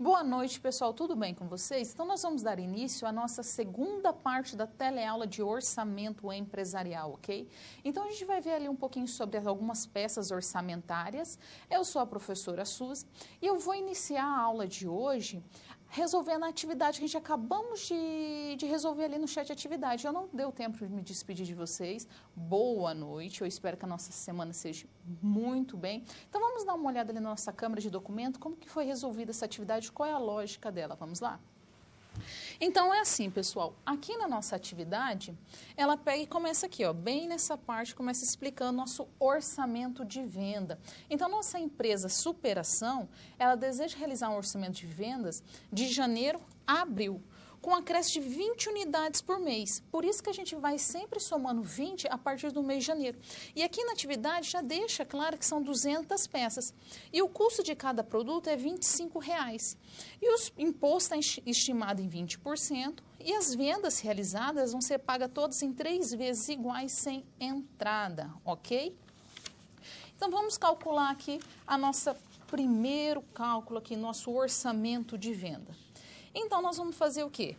Boa noite, pessoal. Tudo bem com vocês? Então, nós vamos dar início à nossa segunda parte da teleaula de orçamento empresarial, ok? Então, a gente vai ver ali um pouquinho sobre algumas peças orçamentárias. Eu sou a professora Suzy e eu vou iniciar a aula de hoje resolvendo a atividade que a gente acabamos de resolver ali no chat atividade. Eu não deu tempo de me despedir de vocês. Boa noite. Eu espero que a nossa semana seja muito bem. Então, vamos dar uma olhada ali na nossa câmera de documento, como que foi resolvida essa atividade, qual é a lógica dela. Vamos lá? Então, é assim, pessoal, aqui na nossa atividade, ela pega e começa aqui, ó, bem nessa parte, começa explicando nosso orçamento de venda. Então, nossa empresa Superação, ela deseja realizar um orçamento de vendas de janeiro a abril, com acréscimo de 20 unidades por mês. Por isso que a gente vai sempre somando 20 a partir do mês de janeiro. E aqui na atividade já deixa claro que são 200 peças. E o custo de cada produto é R$ 25. E o imposto está estimado em 20%. E as vendas realizadas vão ser pagas todas em 3 vezes iguais sem entrada, ok? Então vamos calcular aqui a nossa primeiro cálculo aqui, nosso orçamento de venda. Então, nós vamos fazer o quê?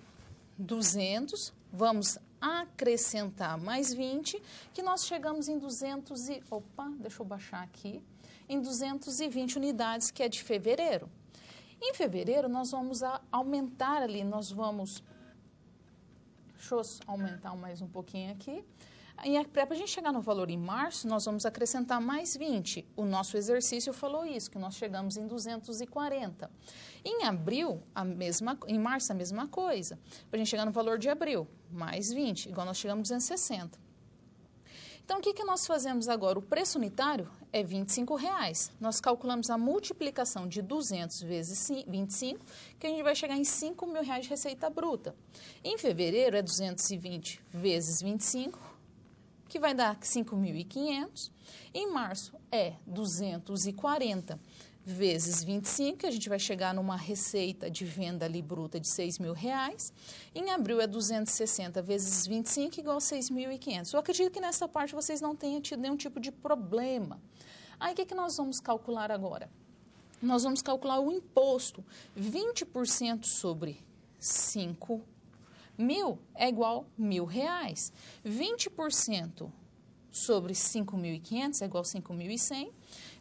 200, vamos acrescentar mais 20, que nós chegamos em 200 e... Opa, deixa eu baixar aqui. Em 220 unidades, que é de fevereiro. Em fevereiro, nós vamos aumentar ali, nós vamos... Deixa eu aumentar mais um pouquinho aqui. E para a gente chegar no valor em março, nós vamos acrescentar mais 20. O nosso exercício falou isso, que nós chegamos em 240. Em abril, em março, a mesma coisa. Para a gente chegar no valor de abril, mais 20, igual nós chegamos em 260. Então, o que nós fazemos agora? O preço unitário é R$ 25. Nós calculamos a multiplicação de 200 vezes 25, que a gente vai chegar em R$ 5.000 de receita bruta. Em fevereiro, é 220 vezes 25, que vai dar 5.500. Em março é 240 vezes 25, que a gente vai chegar numa receita de venda ali bruta de R$ 6.000. Em abril é 260 vezes 25, igual a 6.500. Eu acredito que nessa parte vocês não tenham tido nenhum tipo de problema. Aí o que nós vamos calcular agora? Nós vamos calcular o imposto. 20% sobre 5.000 é igual a R$ 1.000. 20% sobre 5.500 é igual a 5.100.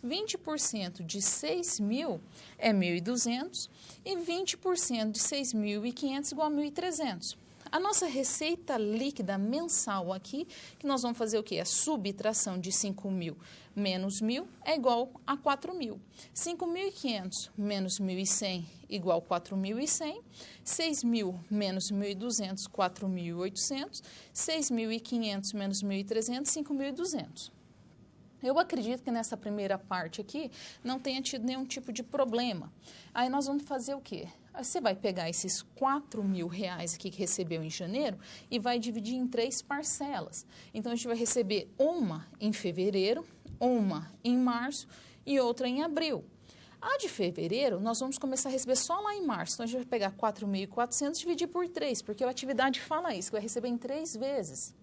20% de 6.000 é 1.200. E 20% de 6.500 igual a 1.300. A nossa receita líquida mensal aqui, que nós vamos fazer o quê? A subtração de 5.000 menos 1.000 é igual a 4.000. 5.500 menos 1.100 igual a 4.100. 6.000 menos 1.200, 4.800. 6.500 menos 1.300, 5.200. Eu acredito que nessa primeira parte aqui não tenha tido nenhum tipo de problema. Aí nós vamos fazer o quê? Aí você vai pegar esses R$ 4.000 aqui que recebeu em janeiro e vai dividir em 3 parcelas. Então, a gente vai receber uma em fevereiro, uma em março e outra em abril. A de fevereiro, nós vamos começar a receber só lá em março. Então, a gente vai pegar 4.400 e dividir por 3, porque a atividade fala isso, que vai receber em 3 vezes.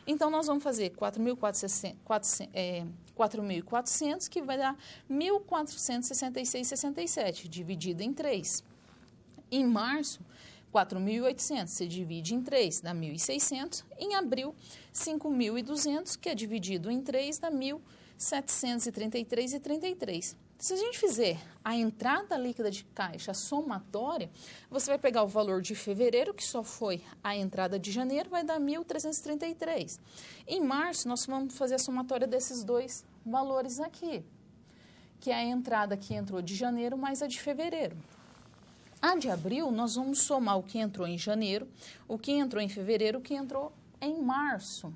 Então, nós vamos fazer 4.400, que vai dar 1.466,67, dividido em 3. Em março, 4.800, se divide em 3, dá 1.600. Em abril, 5.200, que é dividido em 3, dá 1.733,33. Se a gente fizer a entrada líquida de caixa somatória, você vai pegar o valor de fevereiro, que só foi a entrada de janeiro, vai dar 1.333. Em março, nós vamos fazer a somatória desses dois valores aqui, que é a entrada que entrou de janeiro mais a de fevereiro. A de abril, nós vamos somar o que entrou em janeiro, o que entrou em fevereiro, o que entrou em março.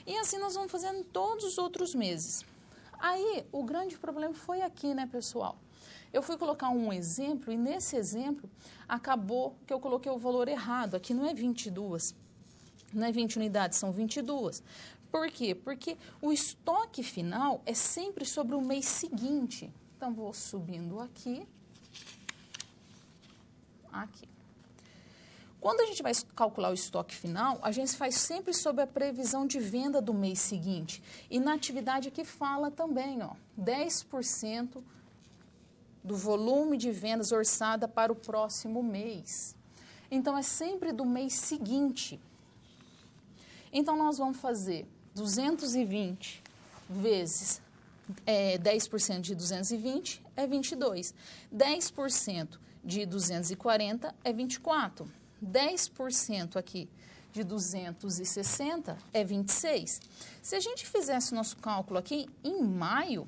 E assim nós vamos fazendo todos os outros meses. Aí, o grande problema foi aqui, né, pessoal? Eu fui colocar um exemplo e nesse exemplo acabou que eu coloquei o valor errado. Aqui não é 22, não é 20 unidades, são 22. Por quê? Porque o estoque final é sempre sobre o mês seguinte. Então, vou subindo aqui. Aqui. Quando a gente vai calcular o estoque final, a gente faz sempre sobre a previsão de venda do mês seguinte. E na atividade aqui fala também, ó, 10% do volume de vendas orçada para o próximo mês. Então, é sempre do mês seguinte. Então, nós vamos fazer 220 vezes 10% de 220 é 22. 10% de 240 é 24. 10% aqui de 260 é 26. Se a gente fizesse o nosso cálculo aqui em maio,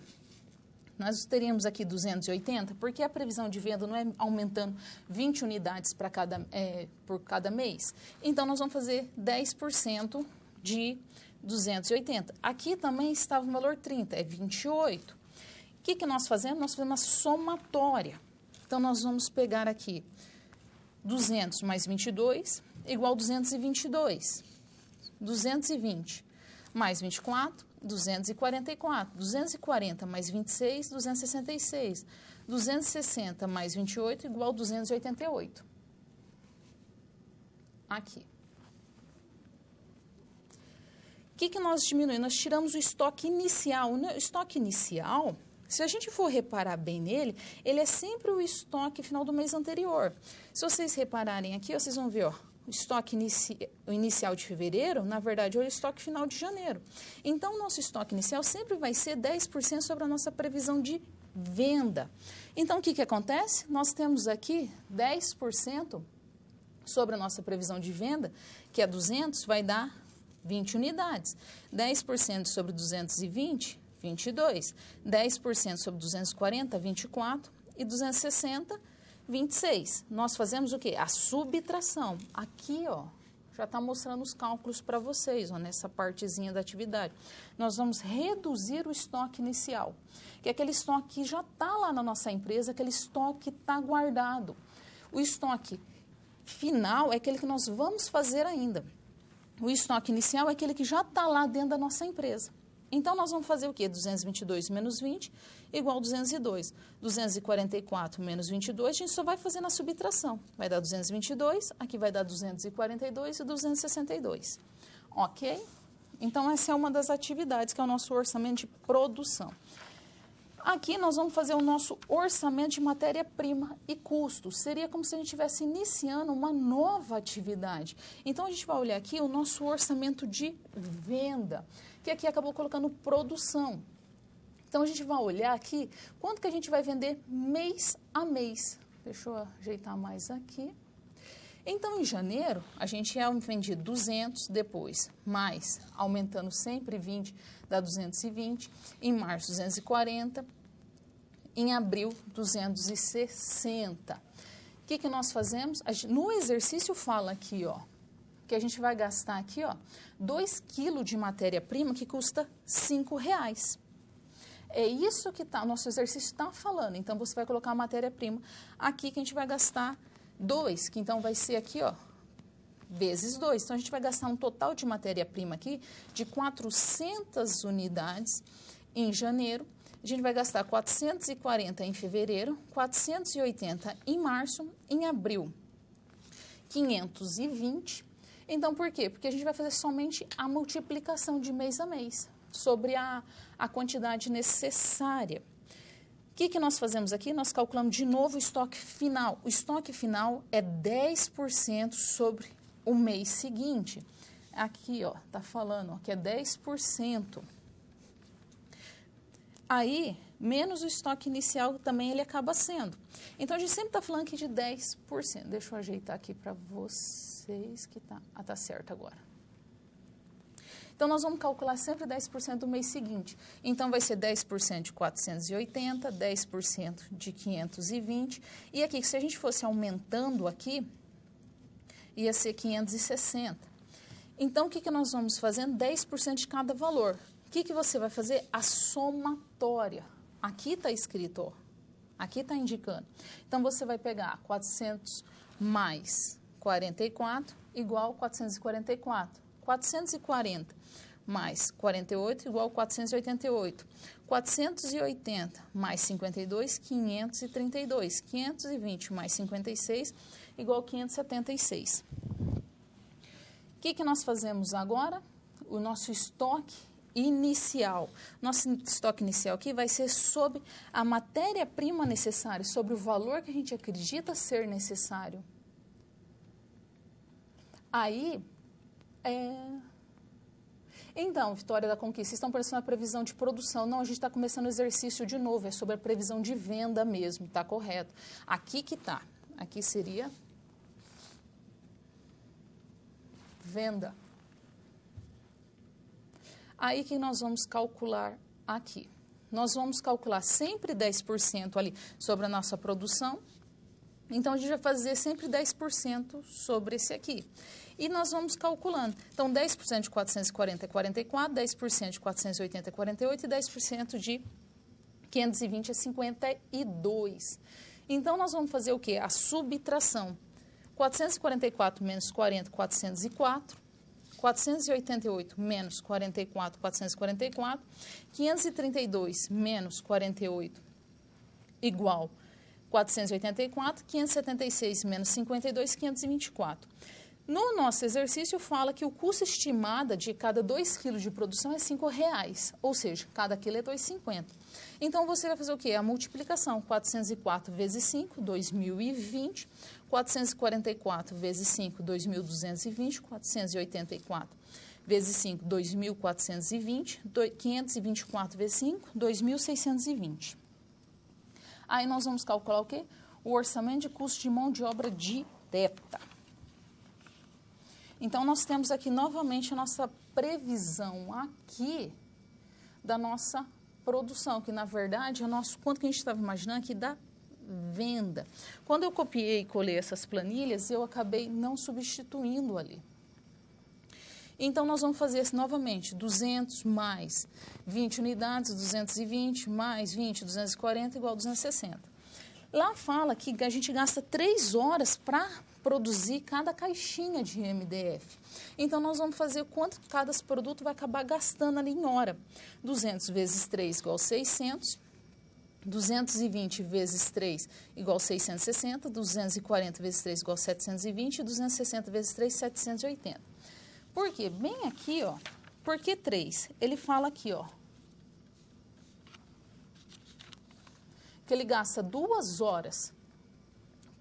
nós teríamos aqui 280, porque a previsão de venda não é aumentando 20 unidades por cada mês. Então, nós vamos fazer 10% de 280. Aqui também estava o valor 30, é 28. O que nós fazemos? Nós fazemos uma somatória. Então, nós vamos pegar aqui 200 mais 22 igual 222. 220 mais 24, 244. 240 mais 26, 266. 260 mais 28 igual 288. Aqui. O que nós diminuímos? Nós tiramos o estoque inicial. O estoque inicial, se a gente for reparar bem nele, ele é sempre o estoque final do mês anterior. Se vocês repararem aqui, vocês vão ver, ó, o estoque inicial de fevereiro, na verdade, é o estoque final de janeiro. Então, o nosso estoque inicial sempre vai ser 10% sobre a nossa previsão de venda. Então, o que acontece? Nós temos aqui 10% sobre a nossa previsão de venda, que é 200, vai dar 20 unidades. 10% sobre 220, 22. 10% sobre 240, 24. E 260, 26. Nós fazemos o quê? A subtração. Aqui, ó, já está mostrando os cálculos para vocês, ó, nessa partezinha da atividade. Nós vamos reduzir o estoque inicial, que é aquele estoque que já está lá na nossa empresa, aquele estoque que está guardado. O estoque final é aquele que nós vamos fazer ainda. O estoque inicial é aquele que já está lá dentro da nossa empresa. Então, nós vamos fazer o quê? 222 menos 20 igual 202. 244 menos 22, a gente só vai fazer na subtração. Vai dar 222, aqui vai dar 242 e 262. Ok? Então, essa é uma das atividades que é o nosso orçamento de produção. Aqui nós vamos fazer o nosso orçamento de matéria-prima e custo. Seria como se a gente estivesse iniciando uma nova atividade. Então, a gente vai olhar aqui o nosso orçamento de venda, que aqui acabou colocando produção. Então, a gente vai olhar aqui quanto que a gente vai vender mês a mês. Deixa eu ajeitar mais aqui. Então, em janeiro, a gente ia vender 200, depois mais, aumentando sempre 20, dá 220. Em março, 240. Em abril, 260. O que nós fazemos? No exercício fala aqui, ó, que a gente vai gastar aqui, ó, 2 quilos de matéria-prima que custa R$5. É isso que o nosso exercício está falando. Então, você vai colocar a matéria-prima aqui que a gente vai gastar 2, que então vai ser aqui, ó, vezes 2. Então, a gente vai gastar um total de matéria-prima aqui de 400 unidades em janeiro. A gente vai gastar 440 em fevereiro, 480 em março, em abril, 520. Então, por quê? Porque a gente vai fazer somente a multiplicação de mês a mês sobre a quantidade necessária. O que nós fazemos aqui? Nós calculamos de novo o estoque final. O estoque final é 10% sobre o mês seguinte. Aqui, ó, tá falando ó, que é 10%. Aí, menos o estoque inicial também ele acaba sendo. Então, a gente sempre está falando aqui de 10%. Deixa eu ajeitar aqui para vocês que tá... Ah, tá certo agora. Então, nós vamos calcular sempre 10% do mês seguinte. Então, vai ser 10% de 480, 10% de 520. E aqui, se a gente fosse aumentando aqui, ia ser 560. Então, o que nós vamos fazendo? 10% de cada valor. O que você vai fazer? A somatória. Aqui está escrito, ó. Aqui está indicando. Então, você vai pegar 400 mais 44 igual 444. 440 mais 48 igual 488. 480 mais 52, 532. 520 mais 56 igual 576. O que nós fazemos agora? O nosso estoque inicial. Nosso estoque inicial aqui vai ser sobre a matéria-prima necessária, sobre o valor que a gente acredita ser necessário. Aí, Então, Vitória da Conquista, vocês estão pensando na previsão de produção. Não, a gente está começando o exercício de novo, é sobre a previsão de venda mesmo, tá correto. Aqui que tá, aqui seria venda. Aí que nós vamos calcular aqui. Nós vamos calcular sempre 10% ali sobre a nossa produção. Então, a gente vai fazer sempre 10% sobre esse aqui. E nós vamos calculando. Então, 10% de 440 é 44, 10% de 480 é 48 e 10% de 520 é 52. Então, nós vamos fazer o quê? A subtração. 444 menos 40, 404. 488 menos 44, 444. 532 menos 48 igual 484, 576 menos 52, 524. No nosso exercício fala que o custo estimado de cada 2 kg de produção é R$5, ou seja, cada quilo é 2,50. Então, você vai fazer o quê? A multiplicação, 404 vezes 5, 2.020, 444 vezes 5, 2.220, 484 vezes 5, 2.420, 524 vezes 5, 2.620. Aí nós vamos calcular o quê? O orçamento de custo de mão de obra direta. Então, nós temos aqui novamente a nossa previsão aqui da nossa produção, que na verdade é o nosso quanto que a gente estava imaginando aqui da venda. Quando eu copiei e colei essas planilhas, eu acabei não substituindo ali. Então, nós vamos fazer isso novamente, 200 mais 20 unidades, 220 mais 20, 240 igual a 260. Lá fala que a gente gasta 3 horas para produzir cada caixinha de MDF. Então, nós vamos fazer quanto cada produto vai acabar gastando ali em hora. 200 vezes 3 igual a 600, 220 vezes 3 igual a 660, 240 vezes 3 igual a 720 e 260 vezes 3, 780. Por quê? Bem aqui, ó, por que 3? Ele fala aqui, ó, que ele gasta 2 horas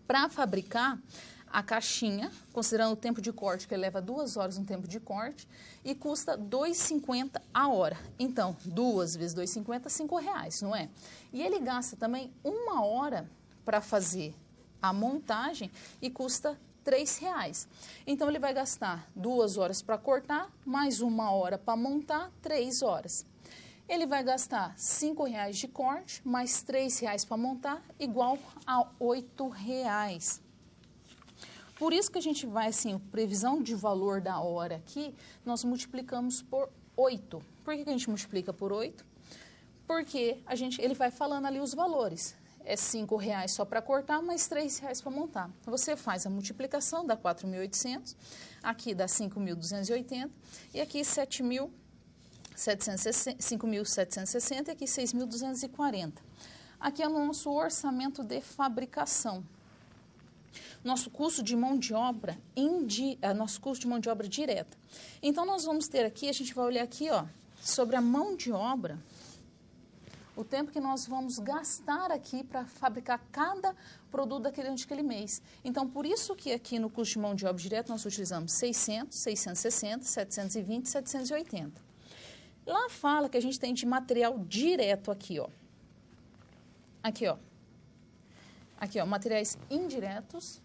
para fabricar a caixinha, considerando o tempo de corte, que ele leva 2 horas no tempo de corte, e custa R$ 2,50 a hora. Então, 2 vezes 2,50, R$5, não é? E ele gasta também 1 hora para fazer a montagem e custa R$3. Então, ele vai gastar 2 horas para cortar, mais 1 hora para montar, 3 horas. Ele vai gastar R$5 de corte, mais R$3 para montar, igual a R$8. Por isso que a gente vai, assim, previsão de valor da hora aqui, nós multiplicamos por 8. Por que a gente multiplica por 8? Porque ele vai falando ali os valores. É R$5 só para cortar, mais R$3 para montar. Você faz a multiplicação, dá 4.800, aqui dá 5.280 e aqui 5.760 e aqui 6.240. Aqui é o nosso orçamento de fabricação. Nosso custo de mão de obra direta. Então, nós vamos ter aqui, a gente vai olhar aqui, ó, sobre a mão de obra, o tempo que nós vamos gastar aqui para fabricar cada produto daquele mês. Então, por isso que aqui no custo de mão de obra direta nós utilizamos 600, 660, 720, 780. Lá fala que a gente tem de material direto aqui, ó. Aqui, ó. Aqui, ó, materiais indiretos.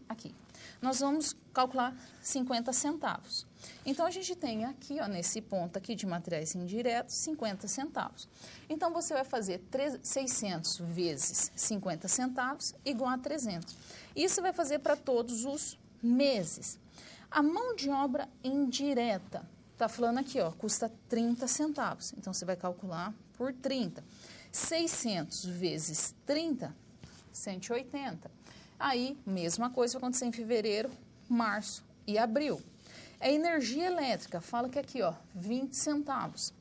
Aqui. Nós vamos calcular 50 centavos. Então, a gente tem aqui, ó, nesse ponto aqui de materiais indiretos, 50 centavos. Então, você vai fazer 600 vezes 50 centavos igual a 300. Isso vai fazer para todos os meses. A mão de obra indireta, tá falando aqui, ó, custa 30 centavos. Então, você vai calcular por 30. 600 vezes 30, 180. Aí, mesma coisa vai acontecer em fevereiro, março e abril. A energia elétrica, fala que aqui, ó, 20 centavos.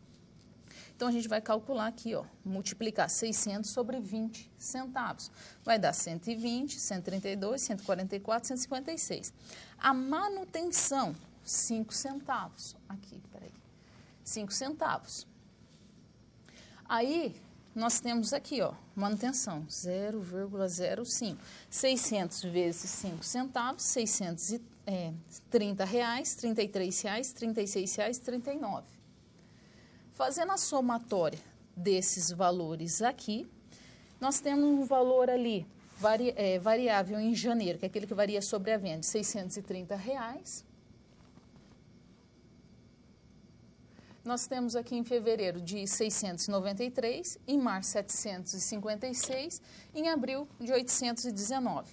Então, a gente vai calcular aqui, ó, multiplicar 600 sobre 20 centavos. Vai dar 120, 132, 144, 156. A manutenção, 5 centavos. Aqui, peraí. 5 centavos. Aí, nós temos aqui, ó, manutenção, 0,05. 600 vezes 5 centavos, 630 reais, 33 reais, 36 reais, 39. Fazendo a somatória desses valores aqui, nós temos um valor ali, variável em janeiro, que é aquele que varia sobre a venda, de 630 reais. Nós temos aqui em fevereiro de 693, em março 756, em abril de 819.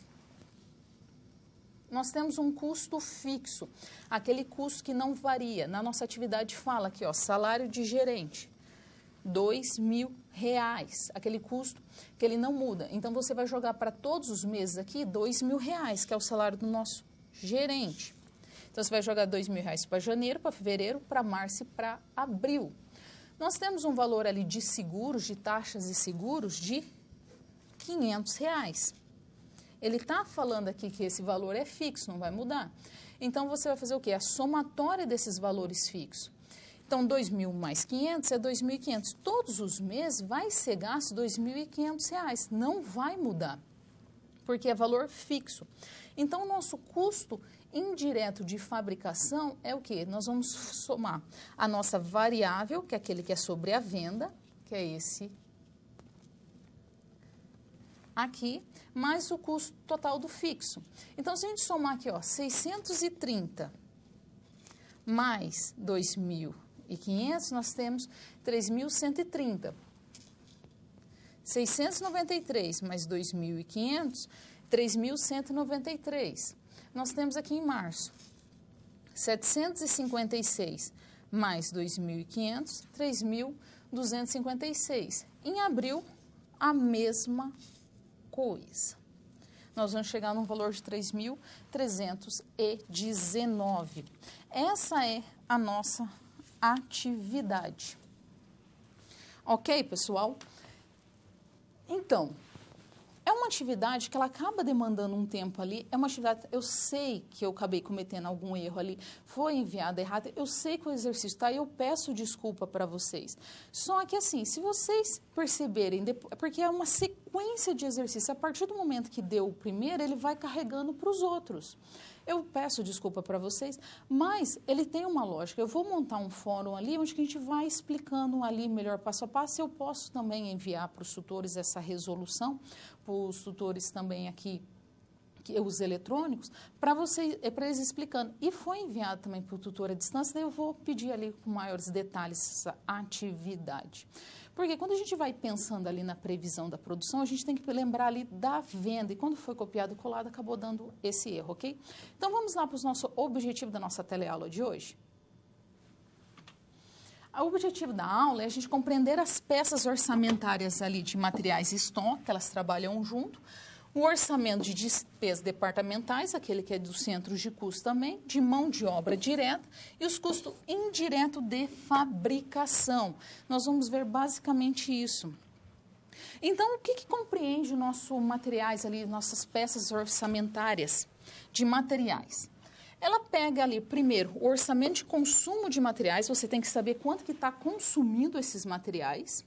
Nós temos um custo fixo, aquele custo que não varia. Na nossa atividade fala aqui, ó, salário de gerente, R$2.000, aquele custo que ele não muda. Então, você vai jogar para todos os meses aqui R$2.000, que é o salário do nosso gerente. Então, você vai jogar R$2.000 para janeiro, para fevereiro, para março e para abril. Nós temos um valor ali de seguros, de taxas e seguros de R$500. Ele está falando aqui que esse valor é fixo, não vai mudar. Então, você vai fazer o quê? A somatória desses valores fixos. Então, 2.000 mais 500 é 2.500. Todos os meses vai ser gasto R$2.500. Não vai mudar, porque é valor fixo. Então, o nosso custo indireto de fabricação é o quê? Nós vamos somar a nossa variável, que é aquele que é sobre a venda, que é esse aqui, mais o custo total do fixo. Então, se a gente somar aqui, ó, 630 mais 2.500, nós temos 3.130. 693 mais 2.500, 3.193. Nós temos aqui em março 756 mais 2.500, 3.256. Em abril, a mesma coisa. Nós vamos chegar num valor de 3.319. Essa é a nossa atividade. Ok, pessoal? Então, é uma atividade que ela acaba demandando um tempo ali, é uma atividade, eu sei que eu acabei cometendo algum erro ali, foi enviada errada, eu sei que o exercício está e eu peço desculpa para vocês. Só que assim, se vocês perceberem, porque é uma sequência de exercícios, a partir do momento que deu o primeiro, ele vai carregando para os outros. Eu peço desculpa para vocês, mas ele tem uma lógica. Eu vou montar um fórum ali onde que a gente vai explicando ali melhor passo a passo. Eu posso também enviar para os tutores essa resolução, para os tutores também aqui, os eletrônicos, para eles explicando. E foi enviado também para o tutor à distância, daí eu vou pedir ali com maiores detalhes essa atividade. Porque quando a gente vai pensando ali na previsão da produção, a gente tem que lembrar ali da venda. E quando foi copiado e colado, acabou dando esse erro, ok? Então, vamos lá para o nosso objetivo da nossa teleaula de hoje. O objetivo da aula é a gente compreender as peças orçamentárias ali de materiais e estoque, que elas trabalham junto. O orçamento de despesas departamentais, aquele que é dos centros de custo também, de mão de obra direta e os custos indiretos de fabricação. Nós vamos ver basicamente isso. Então, o que compreende o nosso materiais ali, nossas peças orçamentárias de materiais? Ela pega ali, primeiro, o orçamento de consumo de materiais, você tem que saber quanto que está consumindo esses materiais,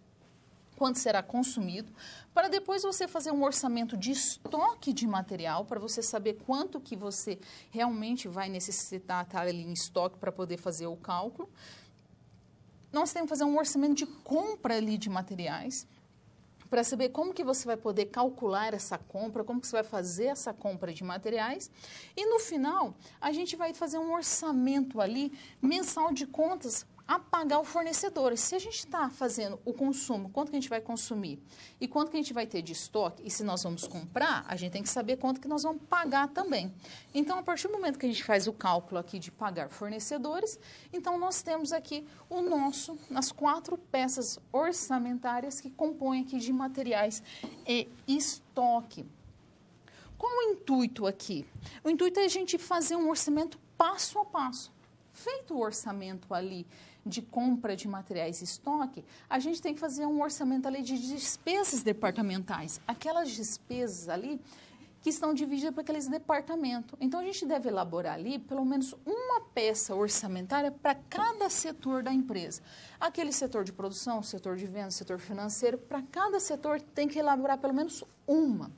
quanto será consumido, para depois você fazer um orçamento de estoque de material, para você saber quanto que você realmente vai necessitar estar ali em estoque para poder fazer o cálculo. Nós temos que fazer um orçamento de compra ali de materiais, para saber como que você vai poder calcular essa compra, como que você vai fazer essa compra de materiais. E no final, a gente vai fazer um orçamento ali, mensal de contas, a pagar o fornecedor. Se a gente está fazendo o consumo, quanto que a gente vai consumir e quanto que a gente vai ter de estoque, e se nós vamos comprar, a gente tem que saber quanto que nós vamos pagar também. Então, a partir do momento que a gente faz o cálculo aqui de pagar fornecedores, então nós temos aqui as 4 peças orçamentárias que compõem aqui de materiais e estoque. Qual o intuito aqui? O intuito é a gente fazer um orçamento passo a passo. Feito o orçamento ali de compra de materiais e estoque, a gente tem que fazer um orçamento ali de despesas departamentais. Aquelas despesas ali que estão divididas por aqueles departamentos. Então, a gente deve elaborar ali pelo menos uma peça orçamentária para cada setor da empresa. Aquele setor de produção, setor de venda, setor financeiro, para cada setor tem que elaborar pelo menos uma.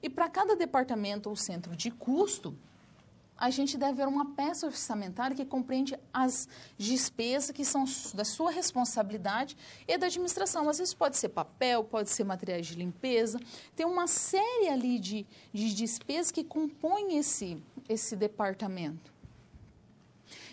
E para cada departamento ou centro de custo, a gente deve ver uma peça orçamentária que compreende as despesas que são da sua responsabilidade e da administração. Às vezes pode ser papel, pode ser materiais de limpeza. Tem uma série ali de despesas que compõem esse departamento.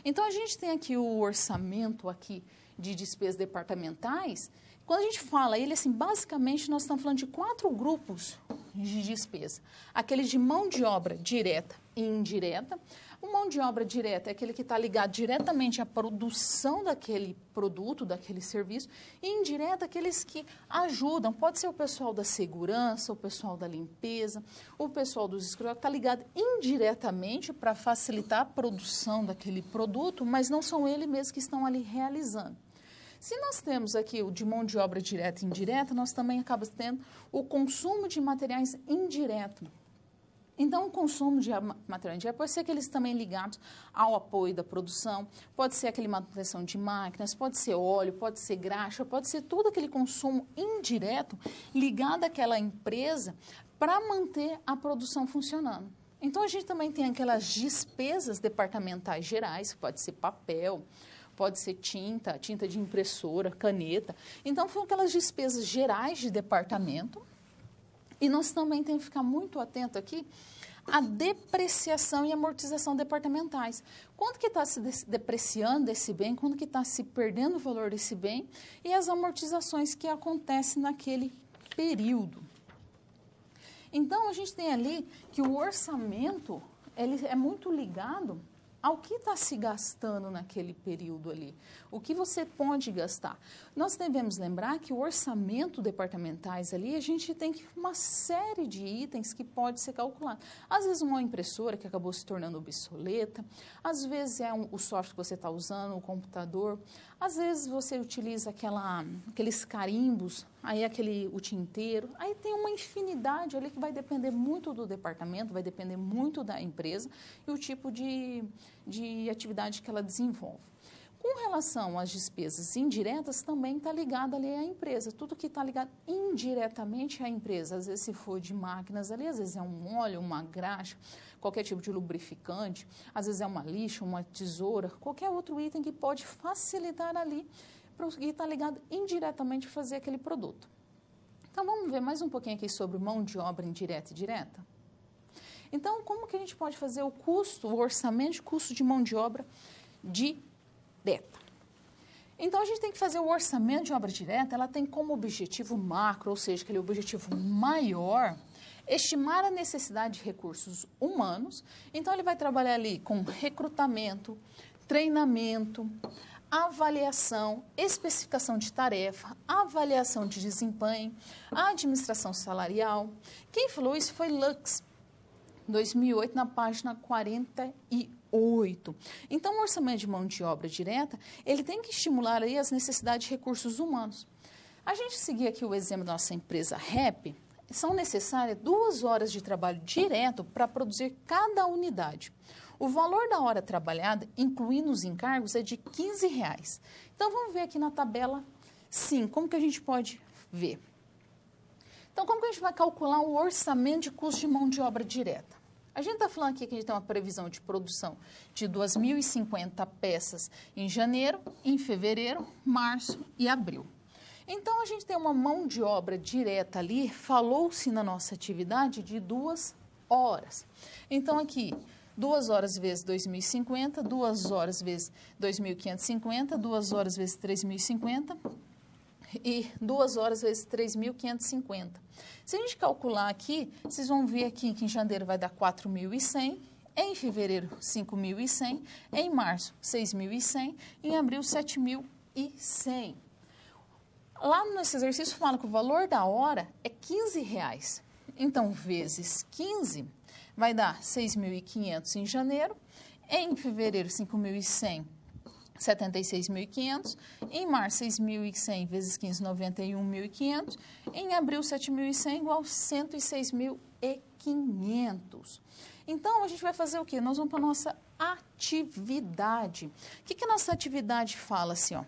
Então, a gente tem aqui o orçamento aqui de despesas departamentais. Quando a gente fala ele, assim, basicamente nós estamos falando de 4 grupos de despesa. Aqueles de mão de obra direta e indireta. O mão de obra direta é aquele que está ligado diretamente à produção daquele produto, daquele serviço. E indireta, aqueles que ajudam. Pode ser o pessoal da segurança, o pessoal da limpeza, o pessoal dos escritórios, que está ligado indiretamente para facilitar a produção daquele produto, mas não são eles mesmos que estão ali realizando. Se nós temos aqui o de mão de obra direta e indireta, nós também acabamos tendo o consumo de materiais indireto. Então, o consumo de material indireto pode ser aqueles também ligados ao apoio da produção, pode ser aquele manutenção de máquinas, pode ser óleo, pode ser graxa, pode ser todo aquele consumo indireto ligado àquela empresa para manter a produção funcionando. Então, a gente também tem aquelas despesas departamentais gerais, pode ser papel, pode ser tinta de impressora, caneta. Então, são aquelas despesas gerais de departamento. E nós também temos que ficar muito atento aqui à depreciação e amortização departamentais. Quanto que está se depreciando esse bem, quanto que está se perdendo o valor desse bem e as amortizações que acontecem naquele período. Então, a gente tem ali que o orçamento ele é muito ligado ao que está se gastando naquele período ali, o que você pode gastar. Nós devemos lembrar que o orçamento departamentais ali, a gente tem uma série de itens que pode ser calculado. Às vezes uma impressora que acabou se tornando obsoleta, às vezes é o software que você está usando, o computador, às vezes você utiliza aqueles carimbos, aí o tinteiro, aí tem uma infinidade ali que vai depender muito do departamento, vai depender muito da empresa e o tipo de atividade que ela desenvolve. Com relação às despesas indiretas, também está ligado ali à empresa. Tudo que está ligado indiretamente à empresa. Às vezes, se for de máquinas ali, às vezes é um óleo, uma graxa, qualquer tipo de lubrificante, às vezes é uma lixa, uma tesoura, qualquer outro item que pode facilitar ali para o que está ligado indiretamente a fazer aquele produto. Então, vamos ver mais um pouquinho aqui sobre mão de obra indireta e direta? Então, como que a gente pode fazer o orçamento de custo de mão de obra direta? Então, a gente tem que fazer o orçamento de obra direta, ela tem como objetivo macro, ou seja, aquele objetivo maior, estimar a necessidade de recursos humanos. Então, ele vai trabalhar ali com recrutamento, treinamento, avaliação, especificação de tarefa, avaliação de desempenho, administração salarial. Quem falou isso foi Lux, 2008, na página 48. Então, o orçamento de mão de obra direta, ele tem que estimular aí as necessidades de recursos humanos. A gente seguir aqui o exemplo da nossa empresa REP, são necessárias 2 horas de trabalho direto para produzir cada unidade. O valor da hora trabalhada, incluindo os encargos, é de R$ 15. Então, vamos ver aqui na tabela 5, como que a gente pode ver. Então, como que a gente vai calcular o orçamento de custo de mão de obra direta? A gente está falando aqui que a gente tem uma previsão de produção de 2.050 peças em janeiro, em fevereiro, março e abril. Então, a gente tem uma mão de obra direta ali, falou-se na nossa atividade de 2 horas. Então, aqui, 2 horas vezes 2.050, 2 horas vezes 2.550, 2 horas vezes 3.050 e 2 horas vezes 3.550. Se a gente calcular aqui, vocês vão ver aqui que em janeiro vai dar 4.100, em fevereiro 5.100, em março 6.100 e em abril 7.100. Lá nesse exercício fala que o valor da hora é R$ 15. Então, vezes 15 vai dar 6.500 em janeiro, em fevereiro 5.100 76.500, em março 6.100 vezes 15, 91.500, em abril 7.100 igual 106.500. Então, a gente vai fazer o quê? Nós vamos para a nossa atividade. O que a nossa atividade fala assim, ó?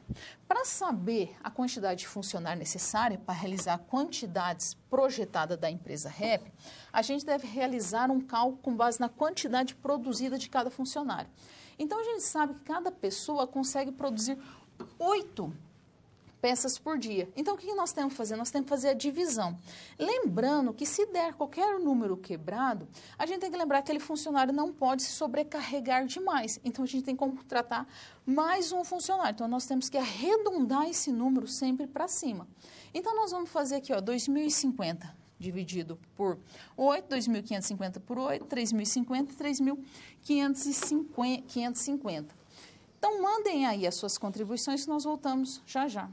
Para saber a quantidade de funcionário necessária para realizar quantidades projetadas da empresa REP, a gente deve realizar um cálculo com base na quantidade produzida de cada funcionário. Então, a gente sabe que cada pessoa consegue produzir 8 peças por dia. Então, o que nós temos que fazer? Nós temos que fazer a divisão. Lembrando que se der qualquer número quebrado, a gente tem que lembrar que aquele funcionário não pode se sobrecarregar demais. Então, a gente tem que contratar mais um funcionário. Então, nós temos que arredondar esse número sempre para cima. Então, nós vamos fazer aqui, ó, 2.050 dividido por 8, 2.550 por 8, 3.050, 3.550. Então, mandem aí as suas contribuições que nós voltamos já já.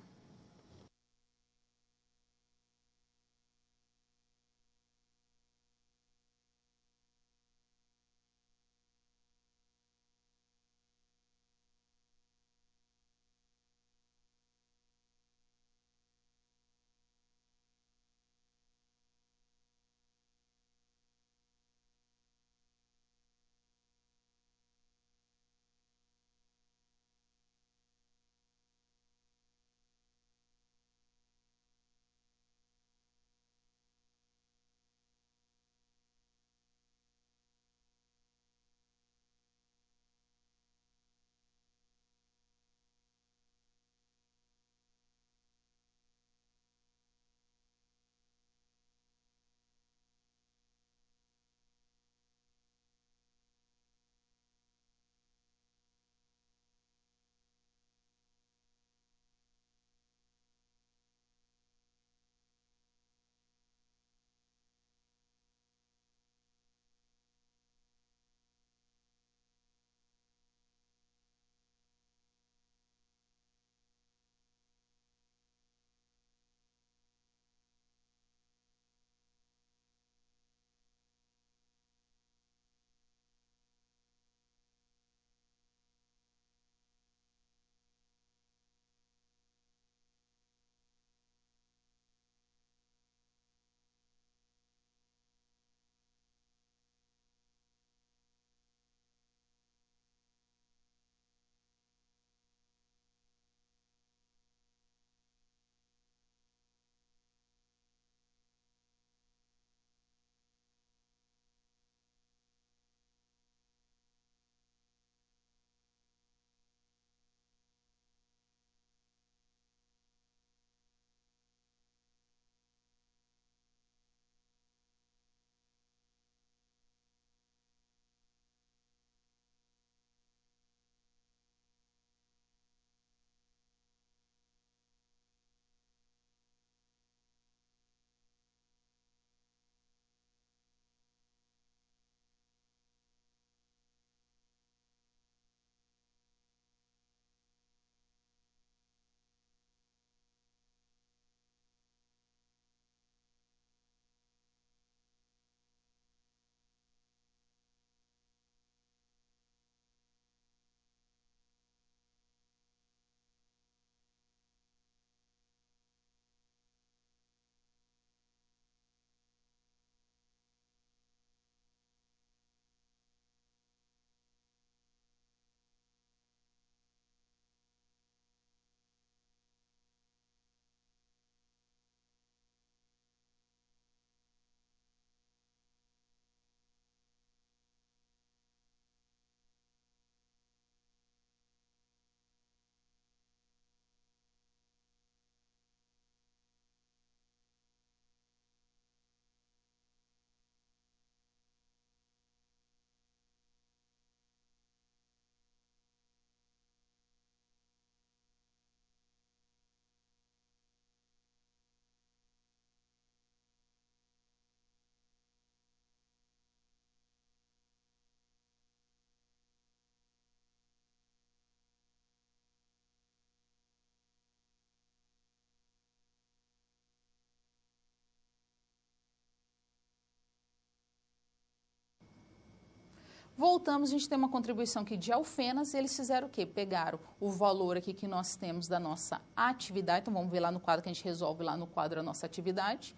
Voltamos, a gente tem uma contribuição aqui de Alfenas, e eles fizeram o quê? Pegaram o valor aqui que nós temos da nossa atividade, então vamos ver lá no quadro que a gente resolve lá no quadro a nossa atividade.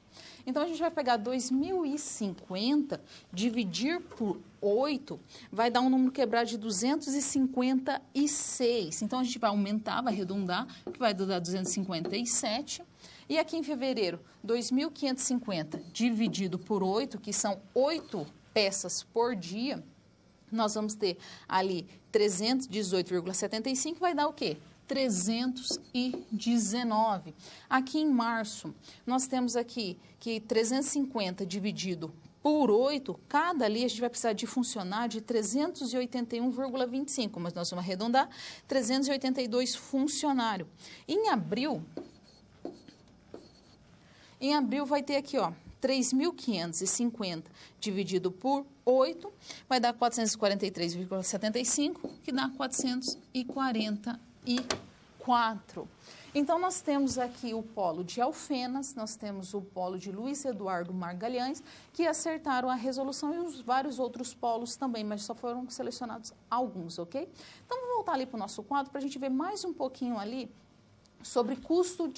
Então, a gente vai pegar 2.050, dividir por 8, vai dar um número quebrado de 256. Então, a gente vai aumentar, vai arredondar, que vai dar 257. E aqui em fevereiro, 2.550 dividido por 8, que são 8 peças por dia, nós vamos ter ali 318,75, vai dar o quê? 319. Aqui em março, nós temos aqui que 350 dividido por 8, cada ali a gente vai precisar de funcionário de 381,25, mas nós vamos arredondar, 382 funcionários. Em abril vai ter aqui, ó, 3.550 dividido por 8, vai dar 443,75, que dá 444. Então, nós temos aqui o polo de Alfenas, nós temos o polo de Luiz Eduardo Margalhães, que acertaram a resolução, e os vários outros polos também, mas só foram selecionados alguns, ok? Então, vamos voltar ali para o nosso quadro para a gente ver mais um pouquinho ali sobre custo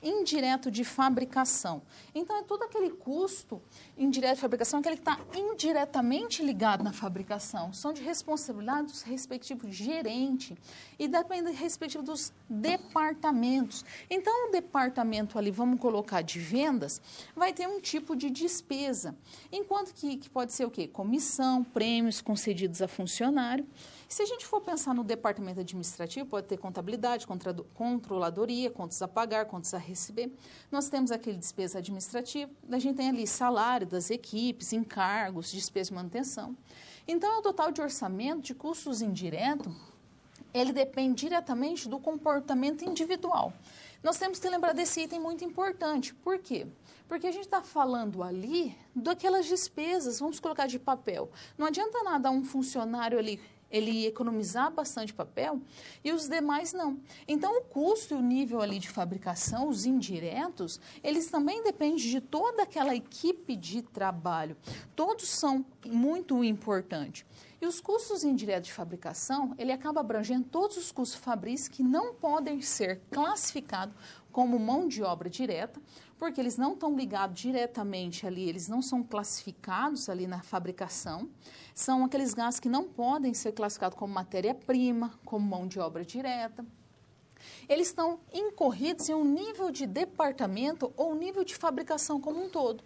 indireto de fabricação. Então, é todo aquele custo indireto de fabricação, aquele que está indiretamente ligado na fabricação. São de responsabilidade do respectivo gerente e depende do respectivo dos departamentos. Então, o departamento ali, vamos colocar de vendas, vai ter um tipo de despesa, enquanto que pode ser o quê? Comissão, prêmios concedidos a funcionário. Se a gente for pensar no departamento administrativo, pode ter contabilidade, controladoria, contas a pagar, contas a receber. Nós temos aquele despesa administrativa, a gente tem ali salário das equipes, encargos, despesa de manutenção. Então, o total de orçamento de custos indiretos, ele depende diretamente do comportamento individual. Nós temos que lembrar desse item muito importante. Por quê? Porque a gente está falando ali daquelas despesas, vamos colocar de papel. Não adianta nada um funcionário ali ele economizar bastante papel e os demais não. Então, o custo e o nível ali de fabricação, os indiretos, eles também dependem de toda aquela equipe de trabalho. Todos são muito importantes. E os custos indiretos de fabricação, ele acaba abrangendo todos os custos fabris que não podem ser classificados como mão de obra direta, porque eles não estão ligados diretamente ali, eles não são classificados ali na fabricação. São aqueles gastos que não podem ser classificados como matéria-prima, como mão de obra direta. Eles estão incorridos em um nível de departamento ou nível de fabricação como um todo.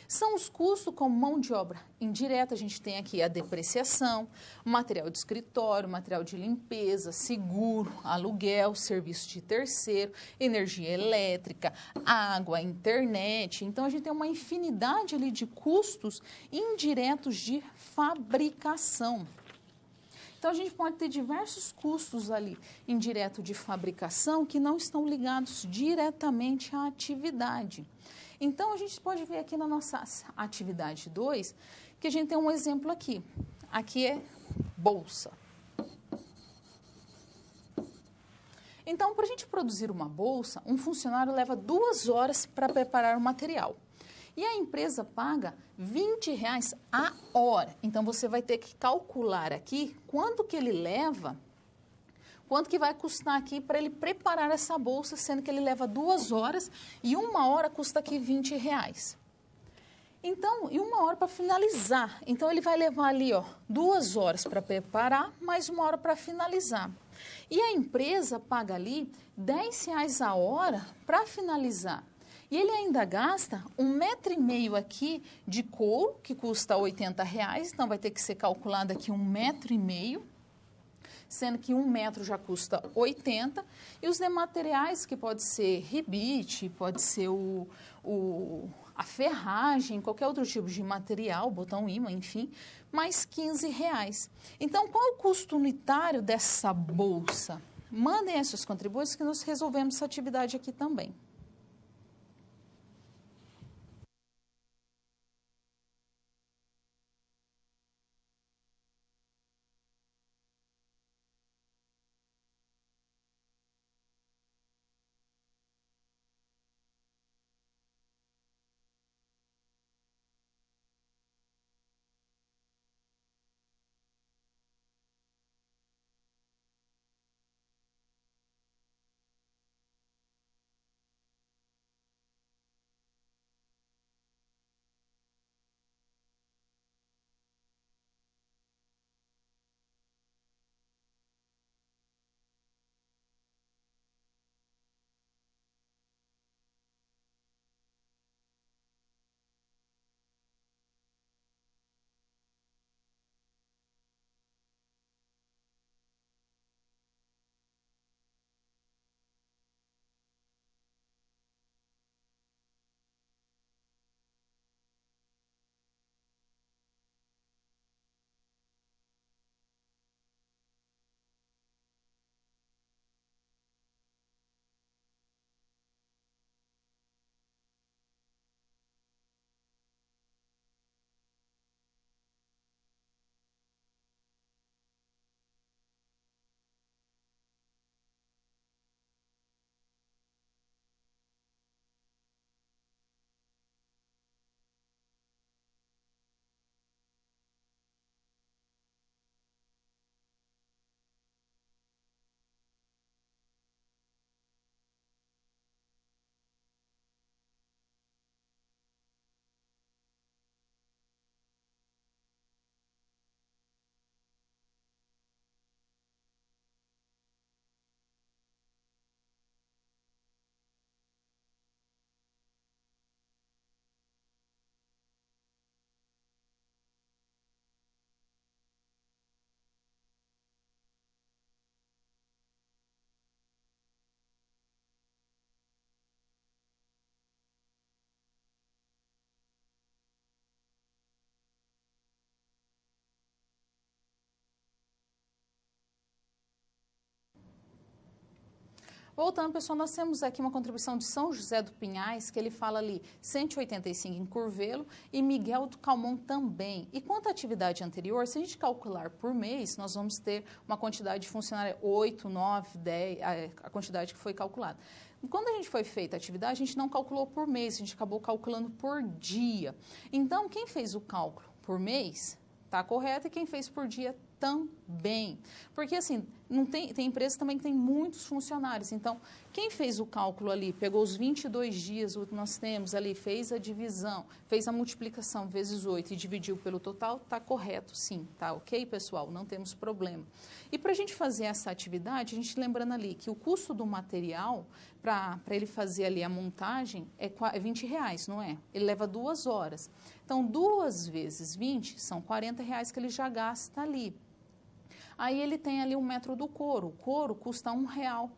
São os custos como mão de obra indireta, a gente tem aqui a depreciação, material de escritório, material de limpeza, seguro, aluguel, serviço de terceiro, energia elétrica, água, internet. Então, a gente tem uma infinidade ali de custos indiretos de fabricação. Então, a gente pode ter diversos custos ali indireto de fabricação que não estão ligados diretamente à atividade. Então, a gente pode ver aqui na nossa atividade 2, que a gente tem um exemplo aqui. Aqui é bolsa. Então, para a gente produzir uma bolsa, um funcionário leva 2 horas para preparar o material. E a empresa paga R$20 a hora. Então, você vai ter que calcular aqui quanto que ele leva, quanto que vai custar aqui para ele preparar essa bolsa, sendo que ele leva 2 horas e 1 hora custa aqui R$20. Então, e 1 hora para finalizar. Então, ele vai levar ali, ó, 2 horas para preparar, mais 1 hora para finalizar. E a empresa paga ali R$10 a hora para finalizar. E ele ainda gasta 1,5 metro aqui de couro, que custa R$80. Então, vai ter que ser calculado aqui 1,5 metro. Sendo que 1 metro já custa 80, e os demais materiais, que pode ser ribite, pode ser a ferragem, qualquer outro tipo de material, botão ímã, enfim, mais R$15. Então, qual é o custo unitário dessa bolsa? Mandem as suas contribuições que nós resolvemos essa atividade aqui também. Voltando, pessoal, nós temos aqui uma contribuição de São José do Pinhais, que ele fala ali 185 em Curvelo e Miguel do Calmon também. E quanto à atividade anterior, se a gente calcular por mês, nós vamos ter uma quantidade de funcionários 8, 9, 10, a quantidade que foi calculada. Quando a gente foi feita a atividade, a gente não calculou por mês, a gente acabou calculando por dia. Então, quem fez o cálculo por mês está correto e quem fez por dia também. Porque, assim, não tem empresas também que tem muitos funcionários. Então, quem fez o cálculo ali, pegou os 22 dias, o que nós temos ali, fez a divisão, fez a multiplicação vezes 8 e dividiu pelo total, está correto, sim. Tá ok, pessoal? Não temos problema. E para a gente fazer essa atividade, a gente lembrando ali que o custo do material, para ele fazer ali a montagem, é R$20, não é? Ele leva 2 horas. Então, 2 vezes 20 são R$40 que ele já gasta ali. Aí ele tem ali 1 metro do couro. O couro custa R$1,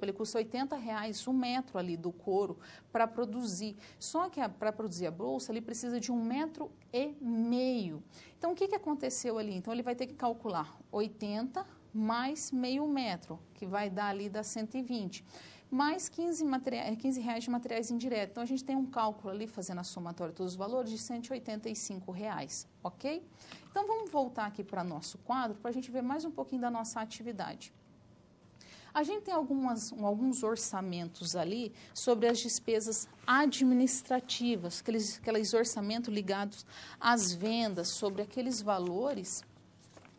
ele custa R$80 o metro ali do couro para produzir. Só que para produzir a bolsa ele precisa de 1,5 metro. Então o que aconteceu ali? Então ele vai ter que calcular 80 mais meio metro, que vai dar ali da 120. Mais R$15 de materiais indiretos. Então, a gente tem um cálculo ali, fazendo a somatória de todos os valores, de R$185, ok? Então, vamos voltar aqui para nosso quadro, para a gente ver mais um pouquinho da nossa atividade. A gente tem alguns orçamentos ali sobre as despesas administrativas, aqueles orçamentos ligados às vendas, sobre aqueles valores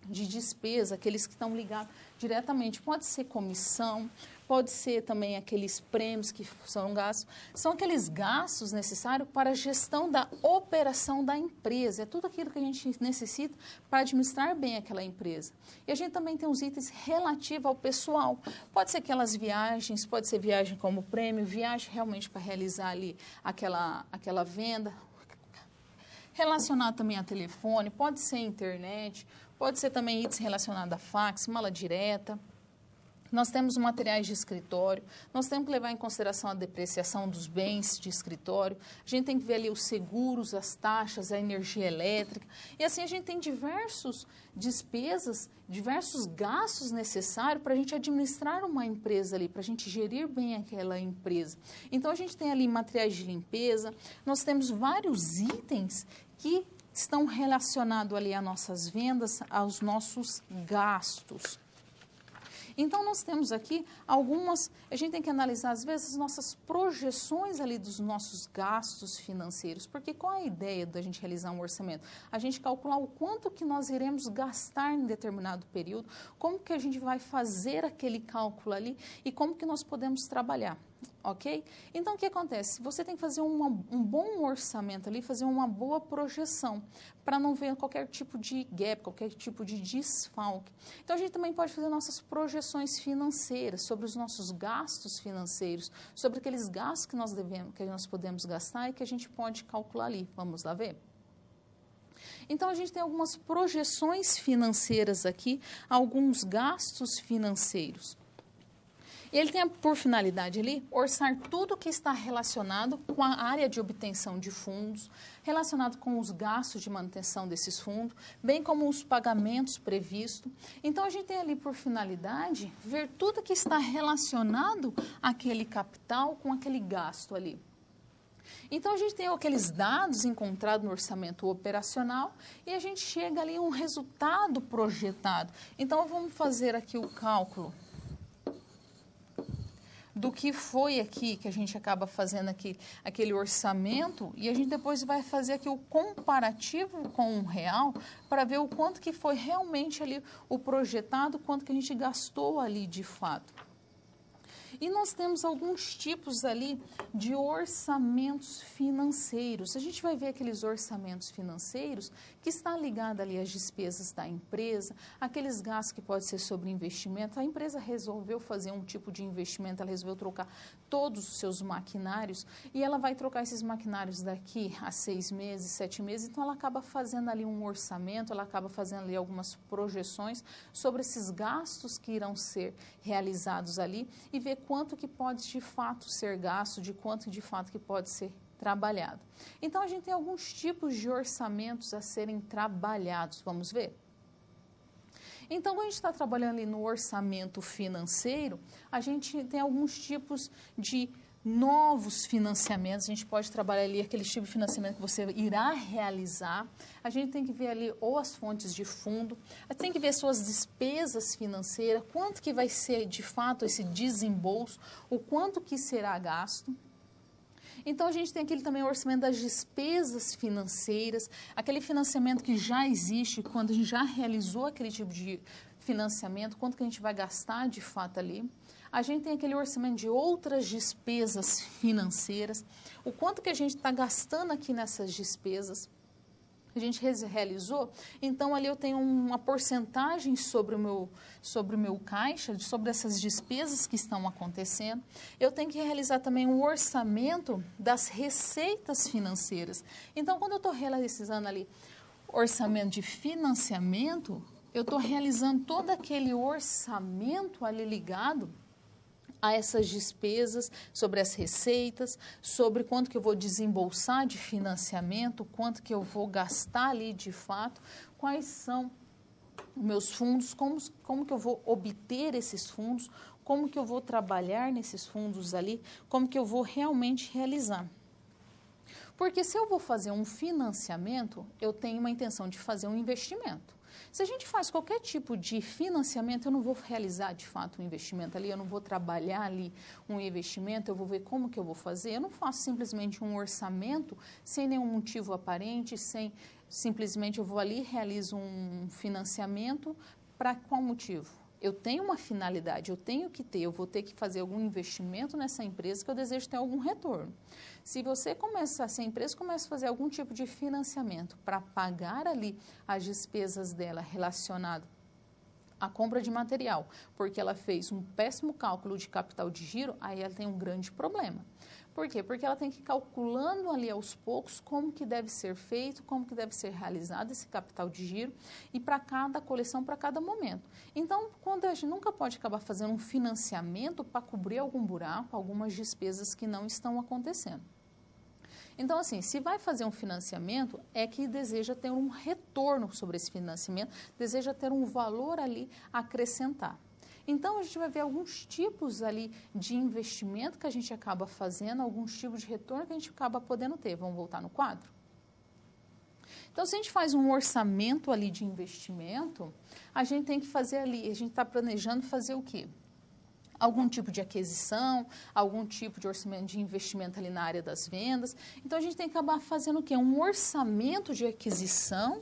de despesa, aqueles que estão ligados diretamente. Pode ser comissão, pode ser também aqueles prêmios que são gastos, são aqueles gastos necessários para a gestão da operação da empresa. É tudo aquilo que a gente necessita para administrar bem aquela empresa. E a gente também tem os itens relativos ao pessoal. Pode ser aquelas viagens, pode ser viagem como prêmio, viagem realmente para realizar ali aquela venda, relacionado também a telefone, pode ser internet, pode ser também itens relacionados a fax, mala direta. Nós temos materiais de escritório, nós temos que levar em consideração a depreciação dos bens de escritório, a gente tem que ver ali os seguros, as taxas, a energia elétrica, e assim a gente tem diversas despesas, diversos gastos necessários para a gente administrar uma empresa ali, para a gente gerir bem aquela empresa. Então, a gente tem ali materiais de limpeza, nós temos vários itens que estão relacionados ali às nossas vendas, aos nossos gastos. Então, nós temos aqui a gente tem que analisar, às vezes, as nossas projeções ali dos nossos gastos financeiros, porque qual é a ideia da gente realizar um orçamento? A gente calcular o quanto que nós iremos gastar em determinado período, como que a gente vai fazer aquele cálculo ali e como que nós podemos trabalhar. Ok? Então, o que acontece? Você tem que fazer um bom orçamento ali, fazer uma boa projeção, para não ver qualquer tipo de gap, qualquer tipo de desfalque. Então, a gente também pode fazer nossas projeções financeiras, sobre os nossos gastos financeiros, sobre aqueles gastos que nós podemos gastar e que a gente pode calcular ali. Vamos lá ver? Então, a gente tem algumas projeções financeiras aqui, alguns gastos financeiros. E ele tem por finalidade ali orçar tudo que está relacionado com a área de obtenção de fundos, relacionado com os gastos de manutenção desses fundos, bem como os pagamentos previstos. Então, a gente tem ali por finalidade ver tudo que está relacionado àquele capital com aquele gasto ali. Então, a gente tem aqueles dados encontrados no orçamento operacional e a gente chega ali a um resultado projetado. Então, vamos fazer aqui o cálculo do que foi aqui, que a gente acaba fazendo aqui, aquele orçamento, e a gente depois vai fazer aqui o comparativo com o real, para ver o quanto que foi realmente ali o projetado, quanto que a gente gastou ali de fato. E nós temos alguns tipos ali de orçamentos financeiros. A gente vai ver aqueles orçamentos financeiros que está ligado ali às despesas da empresa, aqueles gastos que pode ser sobre investimento. A empresa resolveu fazer um tipo de investimento, ela resolveu trocar todos os seus maquinários e ela vai trocar esses maquinários daqui a 6 meses, 7 meses. Então, ela acaba fazendo ali um orçamento, ela acaba fazendo ali algumas projeções sobre esses gastos que irão ser realizados ali e ver quanto que pode de fato ser gasto, de quanto de fato que pode ser trabalhado. Então, a gente tem alguns tipos de orçamentos a serem trabalhados. Vamos ver? Então, quando a gente está trabalhando ali no orçamento financeiro, a gente tem alguns tipos de novos financiamentos, a gente pode trabalhar ali aquele tipo de financiamento que você irá realizar, a gente tem que ver ali ou as fontes de fundo, tem que ver suas despesas financeiras, quanto que vai ser de fato esse desembolso, o quanto que será gasto. Então, a gente tem aquele também o orçamento das despesas financeiras, aquele financiamento que já existe, quando a gente já realizou aquele tipo de financiamento, quanto que a gente vai gastar de fato ali. A gente tem aquele orçamento de outras despesas financeiras, o quanto que a gente está gastando aqui nessas despesas. A gente realizou, então ali eu tenho uma porcentagem sobre o meu caixa, sobre essas despesas que estão acontecendo. Eu tenho que realizar também um orçamento das receitas financeiras. Então, quando eu estou realizando ali orçamento de financiamento, eu estou realizando todo aquele orçamento ali ligado a essas despesas, sobre as receitas, sobre quanto que eu vou desembolsar de financiamento, quanto que eu vou gastar ali de fato, quais são os meus fundos, como que eu vou obter esses fundos, como que eu vou trabalhar nesses fundos ali, como que eu vou realmente realizar. Porque se eu vou fazer um financiamento, eu tenho uma intenção de fazer um investimento. Se a gente faz qualquer tipo de financiamento, eu não vou realizar de fato um investimento ali, eu não vou trabalhar ali um investimento, eu vou ver como que eu vou fazer. Eu não faço simplesmente um orçamento sem nenhum motivo aparente, sem simplesmente eu vou ali e realizo um financiamento. Para qual motivo? Eu tenho uma finalidade, eu vou ter que fazer algum investimento nessa empresa que eu desejo ter algum retorno. Se a empresa começa a fazer algum tipo de financiamento para pagar ali as despesas dela relacionado à compra de material, porque ela fez um péssimo cálculo de capital de giro, aí ela tem um grande problema. Por quê? Porque ela tem que ir calculando ali aos poucos como que deve ser feito, como que deve ser realizado esse capital de giro e para cada coleção, para cada momento. Então, quando a gente nunca pode acabar fazendo um financiamento para cobrir algum buraco, algumas despesas que não estão acontecendo. Então, assim, se vai fazer um financiamento, é que deseja ter um retorno sobre esse financiamento, deseja ter um valor ali a acrescentar. Então, a gente vai ver alguns tipos ali de investimento que a gente acaba fazendo, alguns tipos de retorno que a gente acaba podendo ter. Vamos voltar no quadro? Então, se a gente faz um orçamento ali de investimento, a gente tem que fazer ali, a gente está planejando fazer o quê? Algum tipo de aquisição, algum tipo de orçamento de investimento ali na área das vendas. Então, a gente tem que acabar fazendo o quê? Um orçamento de aquisição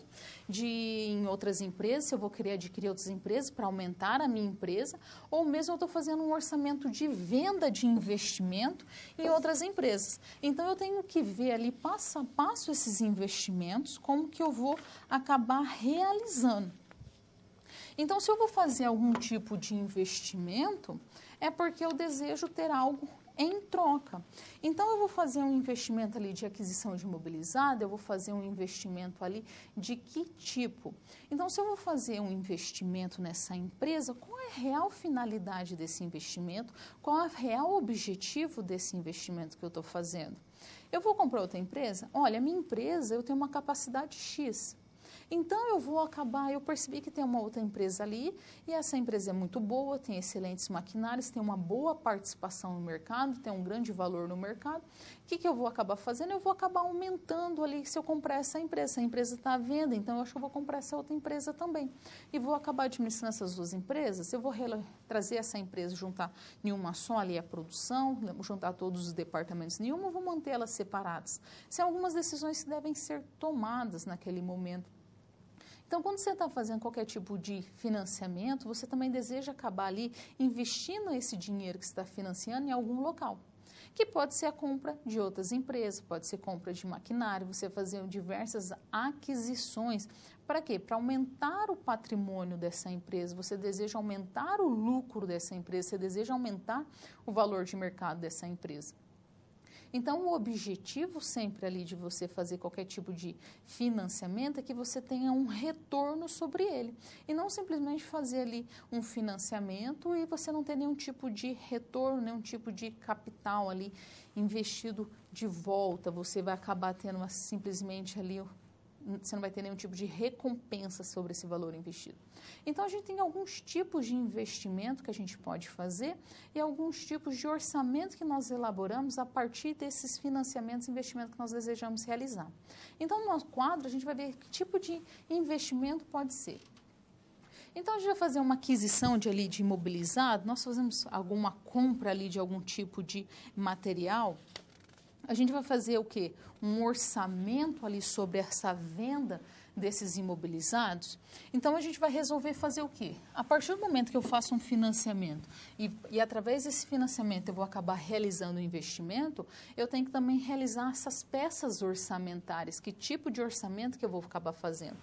em outras empresas, se eu vou querer adquirir outras empresas para aumentar a minha empresa, ou mesmo eu estou fazendo um orçamento de venda de investimento em outras empresas. Então, eu tenho que ver ali passo a passo esses investimentos, como que eu vou acabar realizando. Então, se eu vou fazer algum tipo de investimento, é porque eu desejo ter algo em troca. Então, eu vou fazer um investimento ali de aquisição de imobilizado, eu vou fazer um investimento ali de que tipo? Então, se eu vou fazer um investimento nessa empresa, qual é a real finalidade desse investimento? Qual é o real objetivo desse investimento que eu estou fazendo? Eu vou comprar outra empresa? Olha, a minha empresa, eu tenho uma capacidade X. Então, eu percebi que tem uma outra empresa ali e essa empresa é muito boa, tem excelentes maquinários, tem uma boa participação no mercado, tem um grande valor no mercado. O que eu vou acabar fazendo? Eu vou acabar aumentando ali se eu comprar essa empresa está à venda, então eu acho que eu vou comprar essa outra empresa também. E vou acabar administrando essas duas empresas, eu vou trazer essa empresa, juntar em uma só ali a produção, juntar todos os departamentos em uma, eu vou manter elas separadas. São algumas decisões que devem ser tomadas naquele momento. Então, quando você está fazendo qualquer tipo de financiamento, você também deseja acabar ali investindo esse dinheiro que você está financiando em algum local, que pode ser a compra de outras empresas, pode ser compra de maquinário, você fazer diversas aquisições. Para quê? Para aumentar o patrimônio dessa empresa, você deseja aumentar o lucro dessa empresa, você deseja aumentar o valor de mercado dessa empresa. Então, o objetivo sempre ali de você fazer qualquer tipo de financiamento é que você tenha um retorno sobre ele. E não simplesmente fazer ali um financiamento e você não ter nenhum tipo de retorno, nenhum tipo de capital ali investido de volta. Você vai acabar tendo simplesmente ali você não vai ter nenhum tipo de recompensa sobre esse valor investido. Então, a gente tem alguns tipos de investimento que a gente pode fazer e alguns tipos de orçamento que nós elaboramos a partir desses financiamentos e investimentos que nós desejamos realizar. Então, no nosso quadro, a gente vai ver que tipo de investimento pode ser. Então, a gente vai fazer uma aquisição de imobilizado, nós fazemos alguma compra ali de algum tipo de material. A gente vai fazer o quê? Um orçamento ali sobre essa venda desses imobilizados. Então, a gente vai resolver fazer o quê? A partir do momento que eu faço um financiamento e através desse financiamento eu vou acabar realizando o investimento, eu tenho que também realizar essas peças orçamentárias. Que tipo de orçamento que eu vou acabar fazendo?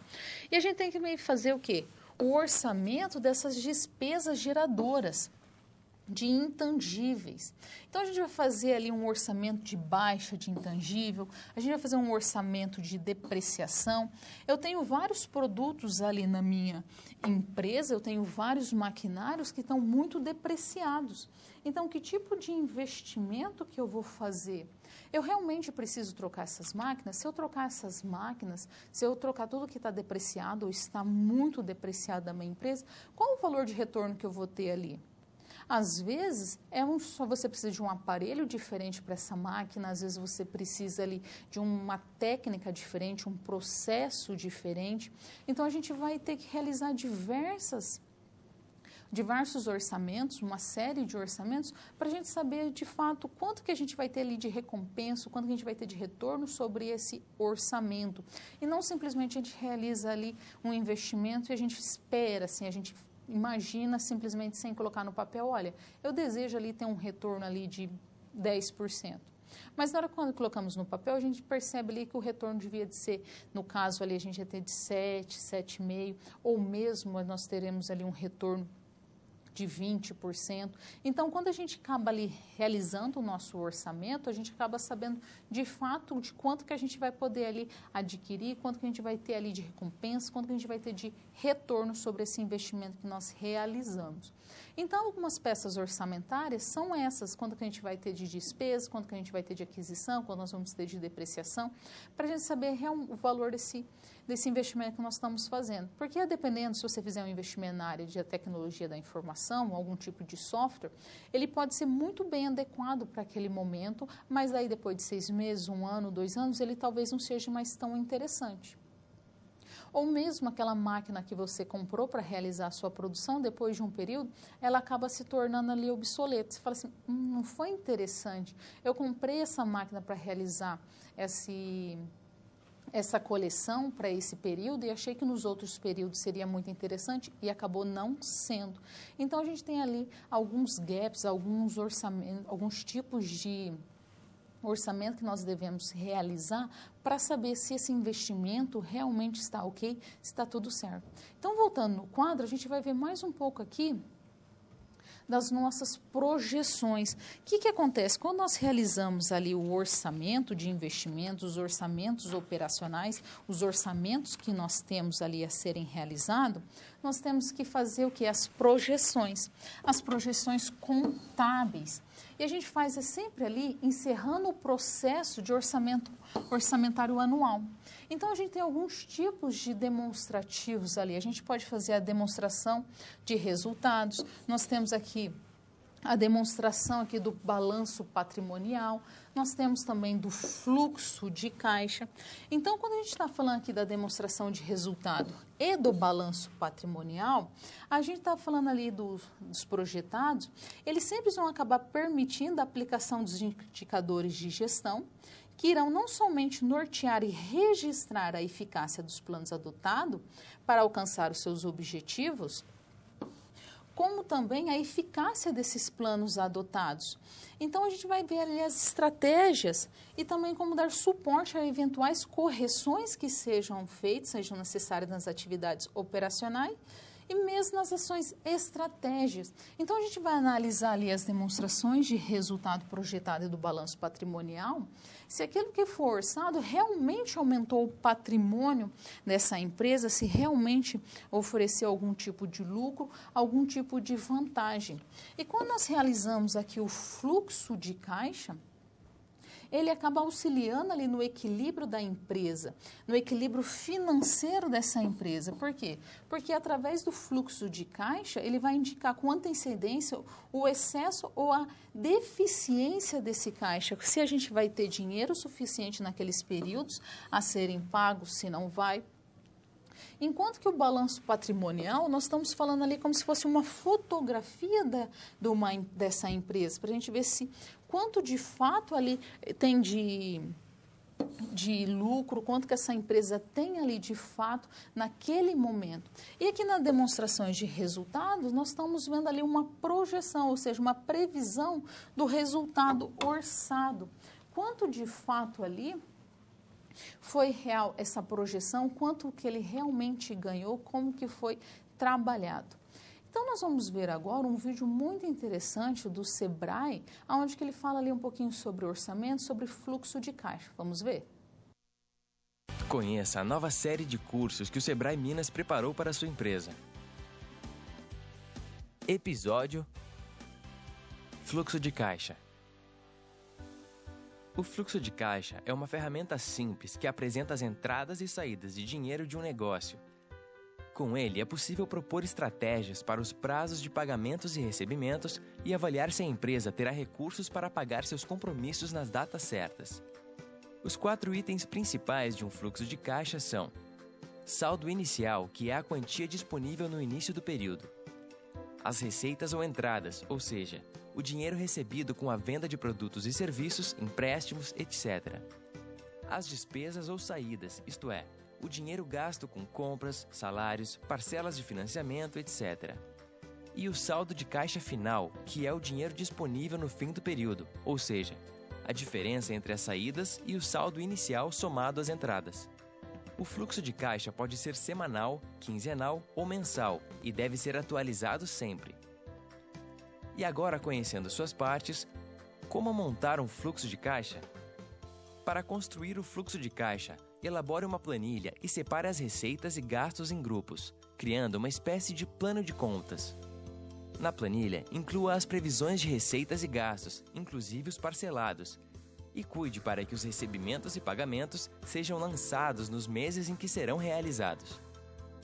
E a gente tem que fazer o quê? O orçamento dessas despesas geradoras de intangíveis. Então, a gente vai fazer ali um orçamento de baixa de intangível, a gente vai fazer um orçamento de depreciação. Eu tenho vários produtos ali na minha empresa, eu tenho vários maquinários que estão muito depreciados. Então, que tipo de investimento que eu vou fazer? Eu realmente preciso trocar essas máquinas? Se eu trocar essas máquinas, se eu trocar tudo que está depreciado ou está muito depreciado da minha empresa, qual o valor de retorno que eu vou ter ali? Às vezes, só você precisa de um aparelho diferente para essa máquina, às vezes você precisa ali de uma técnica diferente, um processo diferente. Então, a gente vai ter que realizar diversos orçamentos, uma série de orçamentos, para a gente saber de fato quanto que a gente vai ter ali de recompensa, quanto que a gente vai ter de retorno sobre esse orçamento. E não simplesmente a gente realiza ali um investimento e a gente espera, assim, a gente imagina simplesmente sem colocar no papel, olha, eu desejo ali ter um retorno ali de 10%. Mas na hora quando colocamos no papel, a gente percebe ali que o retorno devia de ser, no caso ali a gente ia ter de 7, 7,5%, ou mesmo nós teremos ali um retorno de 20%. Então, quando a gente acaba ali realizando o nosso orçamento, a gente acaba sabendo de fato de quanto que a gente vai poder ali adquirir, quanto que a gente vai ter ali de recompensa, quanto que a gente vai ter de retorno sobre esse investimento que nós realizamos. Então, algumas peças orçamentárias são essas, quanto que a gente vai ter de despesa, quanto que a gente vai ter de aquisição, quanto nós vamos ter de depreciação, para a gente saber o valor desse investimento que nós estamos fazendo. Porque, dependendo, se você fizer um investimento na área de tecnologia da informação, algum tipo de software, ele pode ser muito bem adequado para aquele momento, mas aí depois de 6 meses, 1 ano, 2 anos, ele talvez não seja mais tão interessante. Ou mesmo aquela máquina que você comprou para realizar a sua produção, depois de um período, ela acaba se tornando ali obsoleta. Você fala assim, não foi interessante. Eu comprei essa máquina para realizar essa coleção para esse período e achei que nos outros períodos seria muito interessante e acabou não sendo. Então, a gente tem ali alguns gaps, alguns orçamentos, alguns tipos de orçamento que nós devemos realizar para saber se esse investimento realmente está ok, se está tudo certo. Então, voltando no quadro, a gente vai ver mais um pouco aqui das nossas projeções. O que acontece? Quando nós realizamos ali o orçamento de investimentos, os orçamentos operacionais, os orçamentos que nós temos ali a serem realizados, nós temos que fazer o quê? As projeções contábeis. E a gente faz sempre ali, encerrando o processo de orçamentário anual. Então, a gente tem alguns tipos de demonstrativos ali. A gente pode fazer a demonstração de resultados. Nós temos aqui a demonstração aqui do balanço patrimonial. Nós temos também do fluxo de caixa. Então, quando a gente está falando aqui da demonstração de resultado e do balanço patrimonial, a gente está falando ali dos projetados, eles sempre vão acabar permitindo a aplicação dos indicadores de gestão, que irão não somente nortear e registrar a eficácia dos planos adotados para alcançar os seus objetivos, como também a eficácia desses planos adotados. Então, a gente vai ver ali as estratégias e também como dar suporte a eventuais correções que sejam feitas, sejam necessárias nas atividades operacionais e mesmo nas ações estratégias. Então, a gente vai analisar ali as demonstrações de resultado projetado e do balanço patrimonial, se aquilo que for orçado realmente aumentou o patrimônio dessa empresa, se realmente ofereceu algum tipo de lucro, algum tipo de vantagem. E quando nós realizamos aqui o fluxo de caixa, ele acaba auxiliando ali no equilíbrio da empresa, no equilíbrio financeiro dessa empresa. Por quê? Porque através do fluxo de caixa, ele vai indicar com antecedência o excesso ou a deficiência desse caixa. Se a gente vai ter dinheiro suficiente naqueles períodos a serem pagos, se não vai. Enquanto que o balanço patrimonial, nós estamos falando ali como se fosse uma fotografia dessa empresa, para a gente ver se quanto de fato ali tem de lucro, quanto que essa empresa tem ali de fato naquele momento. E aqui nas demonstrações de resultados, nós estamos vendo ali uma projeção, ou seja, uma previsão do resultado orçado. Quanto de fato ali foi real essa projeção, quanto que ele realmente ganhou, como que foi trabalhado. Então, nós vamos ver agora um vídeo muito interessante do Sebrae, onde que ele fala ali um pouquinho sobre orçamento, sobre fluxo de caixa. Vamos ver? Conheça a nova série de cursos que o Sebrae Minas preparou para a sua empresa. Episódio: Fluxo de caixa. O fluxo de caixa é uma ferramenta simples que apresenta as entradas e saídas de dinheiro de um negócio. Com ele, é possível propor estratégias para os prazos de pagamentos e recebimentos e avaliar se a empresa terá recursos para pagar seus compromissos nas datas certas. Os 4 itens principais de um fluxo de caixa são: saldo inicial, que é a quantia disponível no início do período; as receitas ou entradas, ou seja, o dinheiro recebido com a venda de produtos e serviços, empréstimos, etc. As despesas ou saídas, isto é, o dinheiro gasto com compras, salários, parcelas de financiamento, etc. E o saldo de caixa final, que é o dinheiro disponível no fim do período, ou seja, a diferença entre as saídas e o saldo inicial somado às entradas. O fluxo de caixa pode ser semanal, quinzenal ou mensal e deve ser atualizado sempre. E agora, conhecendo suas partes, como montar um fluxo de caixa? Para construir o fluxo de caixa, elabore uma planilha e separe as receitas e gastos em grupos, criando uma espécie de plano de contas. Na planilha, inclua as previsões de receitas e gastos, inclusive os parcelados, e cuide para que os recebimentos e pagamentos sejam lançados nos meses em que serão realizados.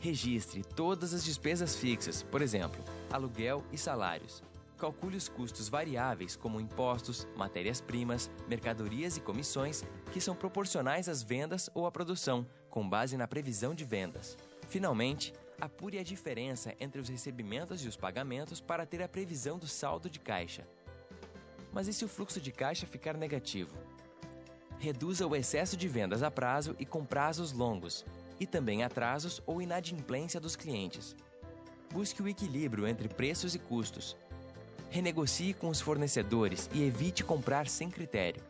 Registre todas as despesas fixas, por exemplo, aluguel e salários. Calcule os custos variáveis, como impostos, matérias-primas, mercadorias e comissões, que são proporcionais às vendas ou à produção, com base na previsão de vendas. Finalmente, apure a diferença entre os recebimentos e os pagamentos para ter a previsão do saldo de caixa. Mas e se o fluxo de caixa ficar negativo? Reduza o excesso de vendas a prazo e com prazos longos, e também atrasos ou inadimplência dos clientes. Busque o equilíbrio entre preços e custos. Renegocie com os fornecedores e evite comprar sem critério.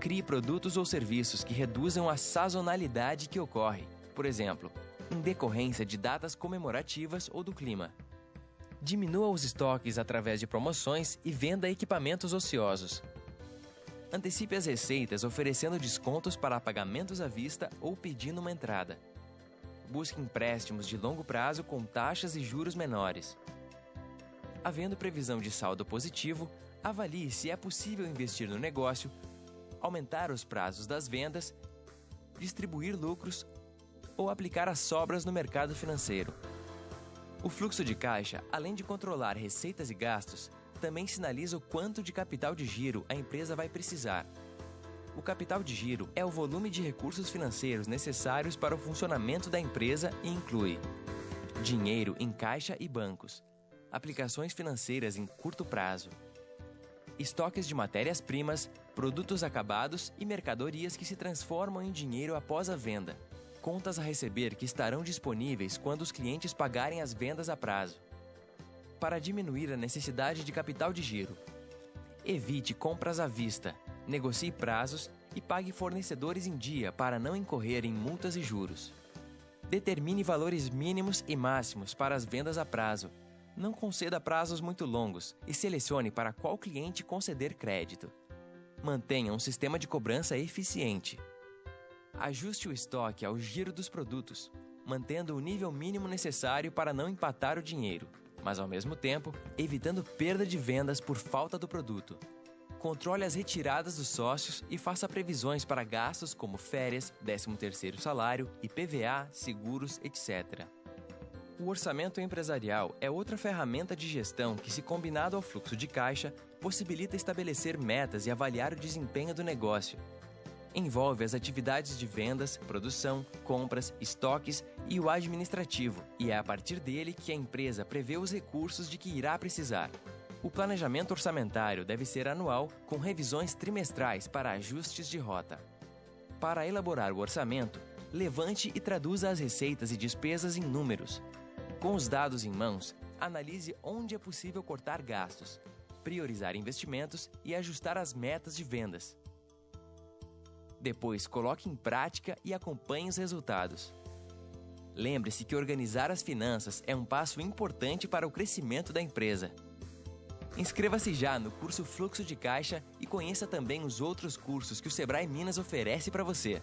Crie produtos ou serviços que reduzam a sazonalidade que ocorre, por exemplo, em decorrência de datas comemorativas ou do clima. Diminua os estoques através de promoções e venda equipamentos ociosos. Antecipe as receitas oferecendo descontos para pagamentos à vista ou pedindo uma entrada. Busque empréstimos de longo prazo com taxas e juros menores. Havendo previsão de saldo positivo, avalie se é possível investir no negócio, aumentar os prazos das vendas, distribuir lucros ou aplicar as sobras no mercado financeiro. O fluxo de caixa, além de controlar receitas e gastos, também sinaliza o quanto de capital de giro a empresa vai precisar. O capital de giro é o volume de recursos financeiros necessários para o funcionamento da empresa e inclui dinheiro em caixa e bancos, aplicações financeiras em curto prazo, estoques de matérias-primas, produtos acabados e mercadorias que se transformam em dinheiro após a venda, contas a receber que estarão disponíveis quando os clientes pagarem as vendas a prazo. Para diminuir a necessidade de capital de giro, evite compras à vista, negocie prazos e pague fornecedores em dia para não incorrer em multas e juros. Determine valores mínimos e máximos para as vendas a prazo. Não conceda prazos muito longos e selecione para qual cliente conceder crédito. Mantenha um sistema de cobrança eficiente. Ajuste o estoque ao giro dos produtos, mantendo o nível mínimo necessário para não empatar o dinheiro, mas ao mesmo tempo evitando perda de vendas por falta do produto. controle as retiradas dos sócios e faça previsões para gastos como férias, 13º salário, IPVA, seguros, etc. O orçamento empresarial é outra ferramenta de gestão que, se combinado ao fluxo de caixa, possibilita estabelecer metas e avaliar o desempenho do negócio. Envolve as atividades de vendas, produção, compras, estoques e o administrativo, e é a partir dele que a empresa prevê os recursos de que irá precisar. O planejamento orçamentário deve ser anual, com revisões trimestrais para ajustes de rota. Para elaborar o orçamento, levante e traduza as receitas e despesas em números. Com os dados em mãos, analise onde é possível cortar gastos, priorizar investimentos e ajustar as metas de vendas. Depois, coloque em prática e acompanhe os resultados. Lembre-se que organizar as finanças é um passo importante para o crescimento da empresa. Inscreva-se já no curso Fluxo de Caixa e conheça também os outros cursos que o Sebrae Minas oferece para você.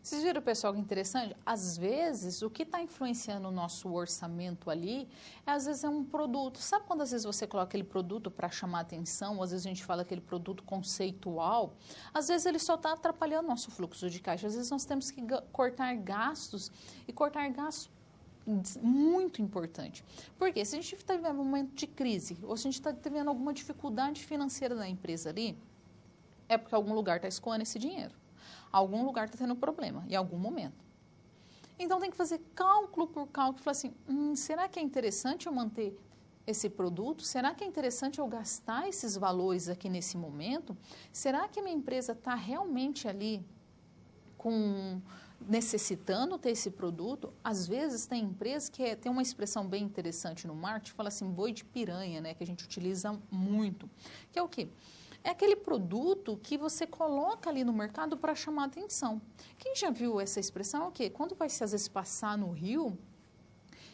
Vocês viram, pessoal, que interessante? Às vezes, o que está influenciando o nosso orçamento ali, às vezes é um produto. Sabe quando às vezes você coloca aquele produto para chamar atenção, ou às vezes a gente fala aquele produto conceitual, às vezes ele só está atrapalhando o nosso fluxo de caixa. Às vezes nós temos que cortar gastos, e cortar gastos muito importante. Porque se a gente está vivendo um momento de crise, ou se a gente está vivendo alguma dificuldade financeira da empresa ali, é porque algum lugar está escoando esse dinheiro. Algum lugar está tendo problema, em algum momento. Então, tem que fazer cálculo por cálculo, falar assim, será que é interessante eu manter esse produto? Será que é interessante eu gastar esses valores aqui nesse momento? Será que a minha empresa está realmente ali necessitando ter esse produto? Às vezes, tem empresas que tem uma expressão bem interessante no marketing, fala assim, boi de piranha, né, que a gente utiliza muito, que é o quê? É aquele produto que você coloca ali no mercado para chamar atenção. Quem já viu essa expressão é o quê? Quando vai, às vezes, passar no rio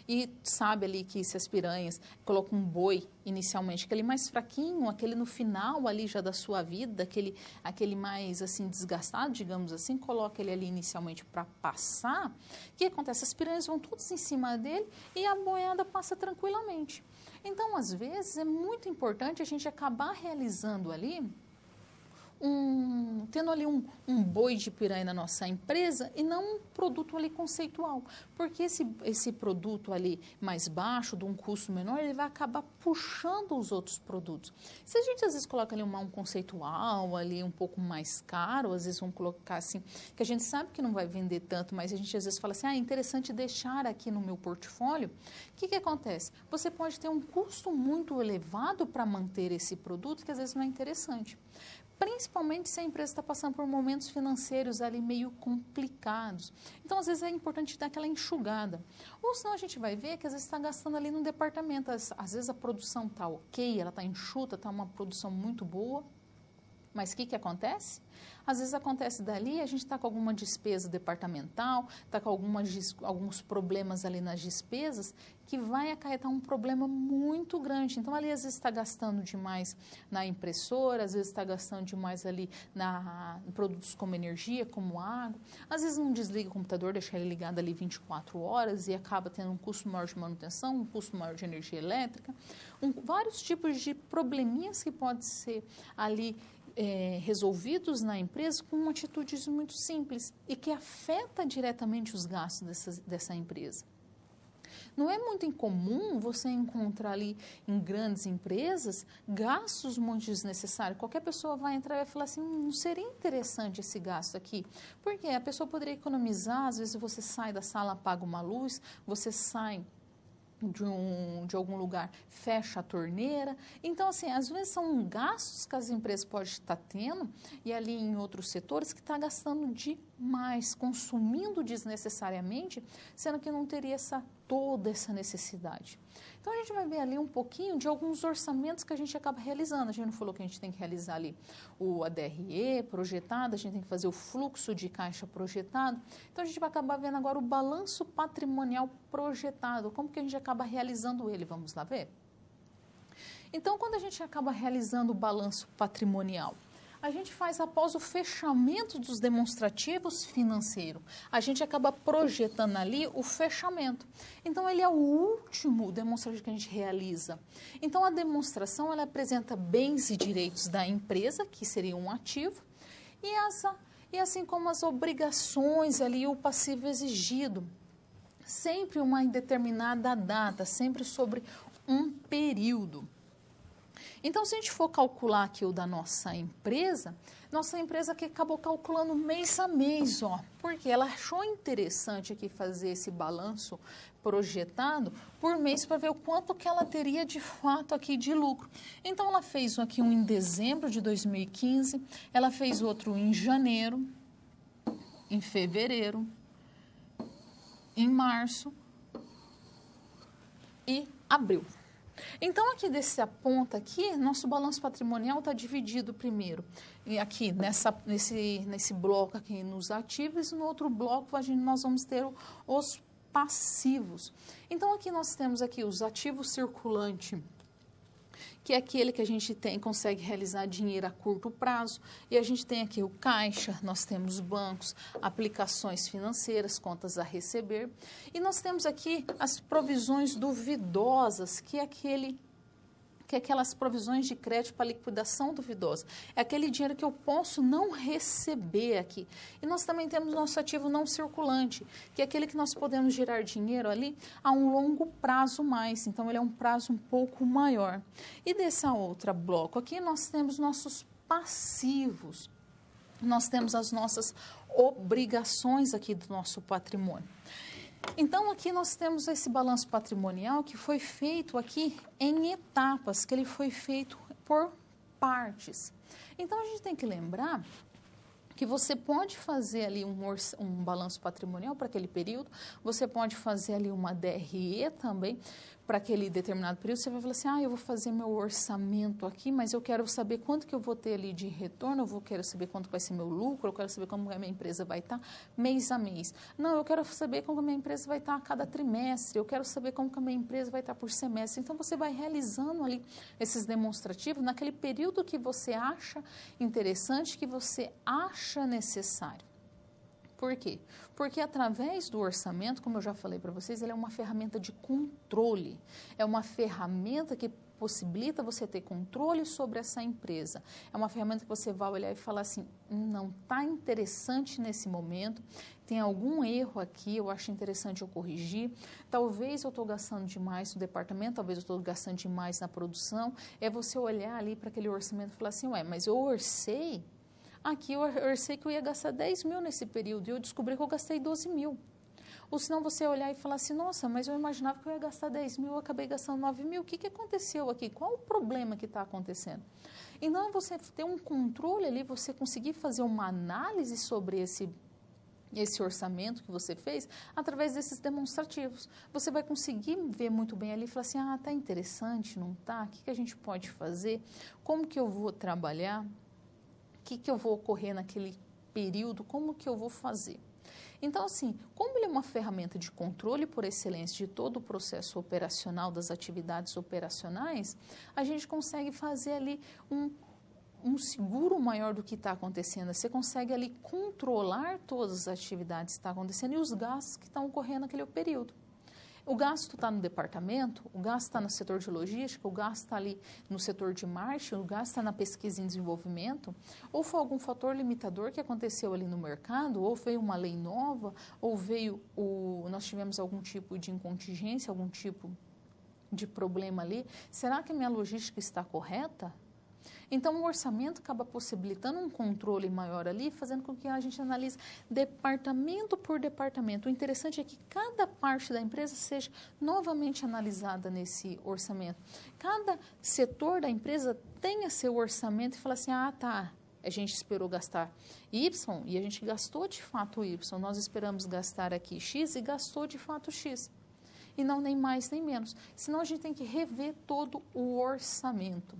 e sabe ali que se as piranhas colocam um boi inicialmente, aquele mais fraquinho, aquele no final ali já da sua vida, aquele mais assim desgastado, digamos assim, coloca ele ali inicialmente para passar, o que acontece? As piranhas vão todas em cima dele e a boiada passa tranquilamente. Então, às vezes, é muito importante a gente acabar realizando ali, tendo ali um boi de piranha na nossa empresa e não um produto ali conceitual. Porque esse produto ali mais baixo, de um custo menor, ele vai acabar puxando os outros produtos. Se a gente às vezes coloca ali um conceitual ali um pouco mais caro, às vezes vamos colocar assim, que a gente sabe que não vai vender tanto, mas a gente às vezes fala assim, é interessante deixar aqui no meu portfólio. O que acontece? Você pode ter um custo muito elevado para manter esse produto, que às vezes não é interessante. Principalmente se a empresa está passando por momentos financeiros ali meio complicados. Então, às vezes, é importante dar aquela enxugada. Ou senão a gente vai ver que às vezes está gastando ali no departamento. Às vezes a produção está ok, ela está enxuta, está uma produção muito boa. Mas o que acontece? Às vezes acontece dali, a gente está com alguma despesa departamental, está com alguns problemas ali nas despesas, que vai acarretar um problema muito grande. Então, ali, às vezes, está gastando demais na impressora, às vezes está gastando demais ali em produtos como energia, como água. Às vezes, não desliga o computador, deixa ele ligado ali 24 horas e acaba tendo um custo maior de manutenção, um custo maior de energia elétrica. Vários tipos de probleminhas que podem ser ali resolvidos na empresa com atitudes muito simples e que afeta diretamente os gastos dessa empresa. Não é muito incomum você encontrar ali em grandes empresas gastos muito desnecessários. Qualquer pessoa vai entrar e vai falar assim, não seria interessante esse gasto aqui. Porque a pessoa poderia economizar, às vezes você sai da sala, apaga uma luz, você sai de algum lugar, fecha a torneira. Então, assim, às vezes são gastos que as empresas podem estar tendo e ali em outros setores que está gastando demais, consumindo desnecessariamente, sendo que não teria toda essa necessidade. Então, a gente vai ver ali um pouquinho de alguns orçamentos que a gente acaba realizando. A gente não falou que a gente tem que realizar ali o ADRE projetado, a gente tem que fazer o fluxo de caixa projetado. Então, a gente vai acabar vendo agora o balanço patrimonial projetado. Como que a gente acaba realizando ele? Vamos lá ver? Então, quando a gente acaba realizando o balanço patrimonial, a gente faz após o fechamento dos demonstrativos financeiros. A gente acaba projetando ali o fechamento. Então, ele é o último demonstrativo que a gente realiza. Então, a demonstração, ela apresenta bens e direitos da empresa, que seria um ativo, e assim como as obrigações ali, o passivo exigido. Sempre uma determinada data, sempre sobre um período. Então, se a gente for calcular aqui o da nossa empresa que acabou calculando mês a mês, ó, porque ela achou interessante aqui fazer esse balanço projetado por mês para ver o quanto que ela teria de fato aqui de lucro. Então, ela fez aqui um em dezembro de 2015, ela fez outro em janeiro, em fevereiro, em março e abril. Então, aqui desse ponto aqui, nosso balanço patrimonial está dividido primeiro, e aqui nesse bloco aqui nos ativos, e no outro bloco nós vamos ter os passivos. Então, aqui nós temos aqui os ativos circulantes, que é aquele que a gente consegue realizar dinheiro a curto prazo, e a gente tem aqui o caixa, nós temos bancos, aplicações financeiras, contas a receber, e nós temos aqui as provisões duvidosas, que é aquelas provisões de crédito para liquidação duvidosa. É aquele dinheiro que eu posso não receber aqui. E nós também temos nosso ativo não circulante, que é aquele que nós podemos gerar dinheiro ali a um longo prazo mais. Então, ele é um prazo um pouco maior. E dessa outra bloco aqui, nós temos nossos passivos. Nós temos as nossas obrigações aqui do nosso patrimônio. Então, aqui nós temos esse balanço patrimonial que foi feito aqui em etapas, que ele foi feito por partes. Então, a gente tem que lembrar que você pode fazer ali um balanço patrimonial para aquele período, você pode fazer ali uma DRE também para aquele determinado período. Você vai falar assim, eu vou fazer meu orçamento aqui, mas eu quero saber quanto que eu vou ter ali de retorno, quero saber quanto vai ser meu lucro, eu quero saber como a minha empresa vai estar mês a mês. Não, eu quero saber como a minha empresa vai estar a cada trimestre, eu quero saber como a minha empresa vai estar por semestre. Então, você vai realizando ali esses demonstrativos naquele período que você acha interessante, que você acha necessário. Por quê? Porque através do orçamento, como eu já falei para vocês, ele é uma ferramenta de controle. É uma ferramenta que possibilita você ter controle sobre essa empresa. É uma ferramenta que você vai olhar e falar assim, não está interessante nesse momento, tem algum erro aqui, eu acho interessante eu corrigir, talvez eu estou gastando demais no departamento, talvez eu estou gastando demais na produção. É você olhar ali para aquele orçamento e falar assim, mas eu orcei, aqui eu orcei que eu ia gastar 10 mil nesse período e eu descobri que eu gastei 12 mil. Ou senão você olhar e falar assim, nossa, mas eu imaginava que eu ia gastar 10 mil, eu acabei gastando 9 mil. O que aconteceu aqui? Qual o problema que está acontecendo? Então, você ter um controle ali, você conseguir fazer uma análise sobre esse orçamento que você fez, através desses demonstrativos. Você vai conseguir ver muito bem ali e falar assim, está interessante, não está? O que a gente pode fazer? Como que eu vou trabalhar? O que eu vou ocorrer naquele período? Como que eu vou fazer? Então, assim, como ele é uma ferramenta de controle por excelência de todo o processo operacional, das atividades operacionais, a gente consegue fazer ali um seguro maior do que está acontecendo. Você consegue ali controlar todas as atividades que estão acontecendo e os gastos que estão ocorrendo naquele período. O gasto está no departamento, o gasto está no setor de logística, o gasto está ali no setor de marketing, o gasto está na pesquisa e desenvolvimento, ou foi algum fator limitador que aconteceu ali no mercado, ou veio uma lei nova, ou nós tivemos algum tipo de incontingência, algum tipo de problema ali. Será que a minha logística está correta? Então, o orçamento acaba possibilitando um controle maior ali, fazendo com que a gente analise departamento por departamento. O interessante é que cada parte da empresa seja novamente analisada nesse orçamento. Cada setor da empresa tenha seu orçamento e fala assim, a gente esperou gastar Y e a gente gastou de fato Y. Nós esperamos gastar aqui X e gastou de fato X. E não nem mais nem menos. Senão, a gente tem que rever todo o orçamento.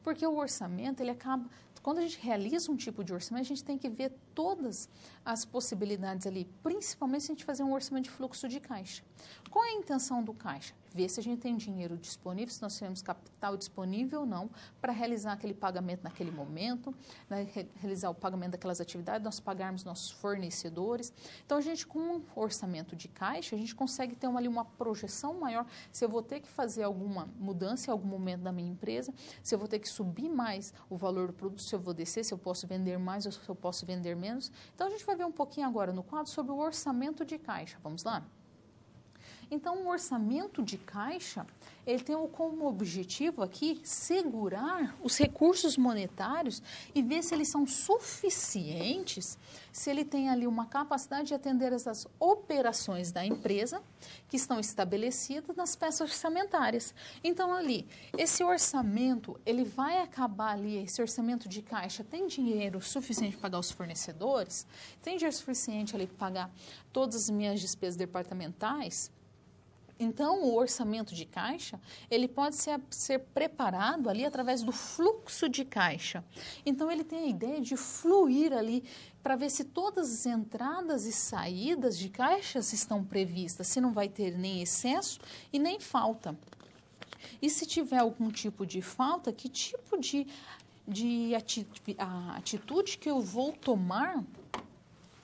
Porque o orçamento, ele acaba, quando a gente realiza um tipo de orçamento, a gente tem que ver todas as possibilidades ali, principalmente se a gente fazer um orçamento de fluxo de caixa. Qual é a intenção do caixa? Ver se a gente tem dinheiro disponível, se nós temos capital disponível ou não, para realizar aquele pagamento naquele momento, né, realizar o pagamento daquelas atividades, nós pagarmos nossos fornecedores. Então, a gente, com um orçamento de caixa, a gente consegue ter uma projeção maior, se eu vou ter que fazer alguma mudança em algum momento da minha empresa, se eu vou ter que subir mais o valor do produto, se eu vou descer, se eu posso vender mais ou se eu posso vender menos. Então, a gente vai ver um pouquinho agora no quadro sobre o orçamento de caixa. Vamos lá? Então, o orçamento de caixa, ele tem como objetivo aqui segurar os recursos monetários e ver se eles são suficientes, se ele tem ali uma capacidade de atender essas operações da empresa que estão estabelecidas nas peças orçamentárias. Então, ali, esse orçamento, ele vai acabar ali, esse orçamento de caixa tem dinheiro suficiente para pagar os fornecedores? Tem dinheiro suficiente ali para pagar todas as minhas despesas departamentais? Então, o orçamento de caixa, ele pode ser preparado ali através do fluxo de caixa. Então, ele tem a ideia de fluir ali para ver se todas as entradas e saídas de caixas estão previstas, se não vai ter nem excesso e nem falta. E se tiver algum tipo de falta, que tipo de atitude que eu vou tomar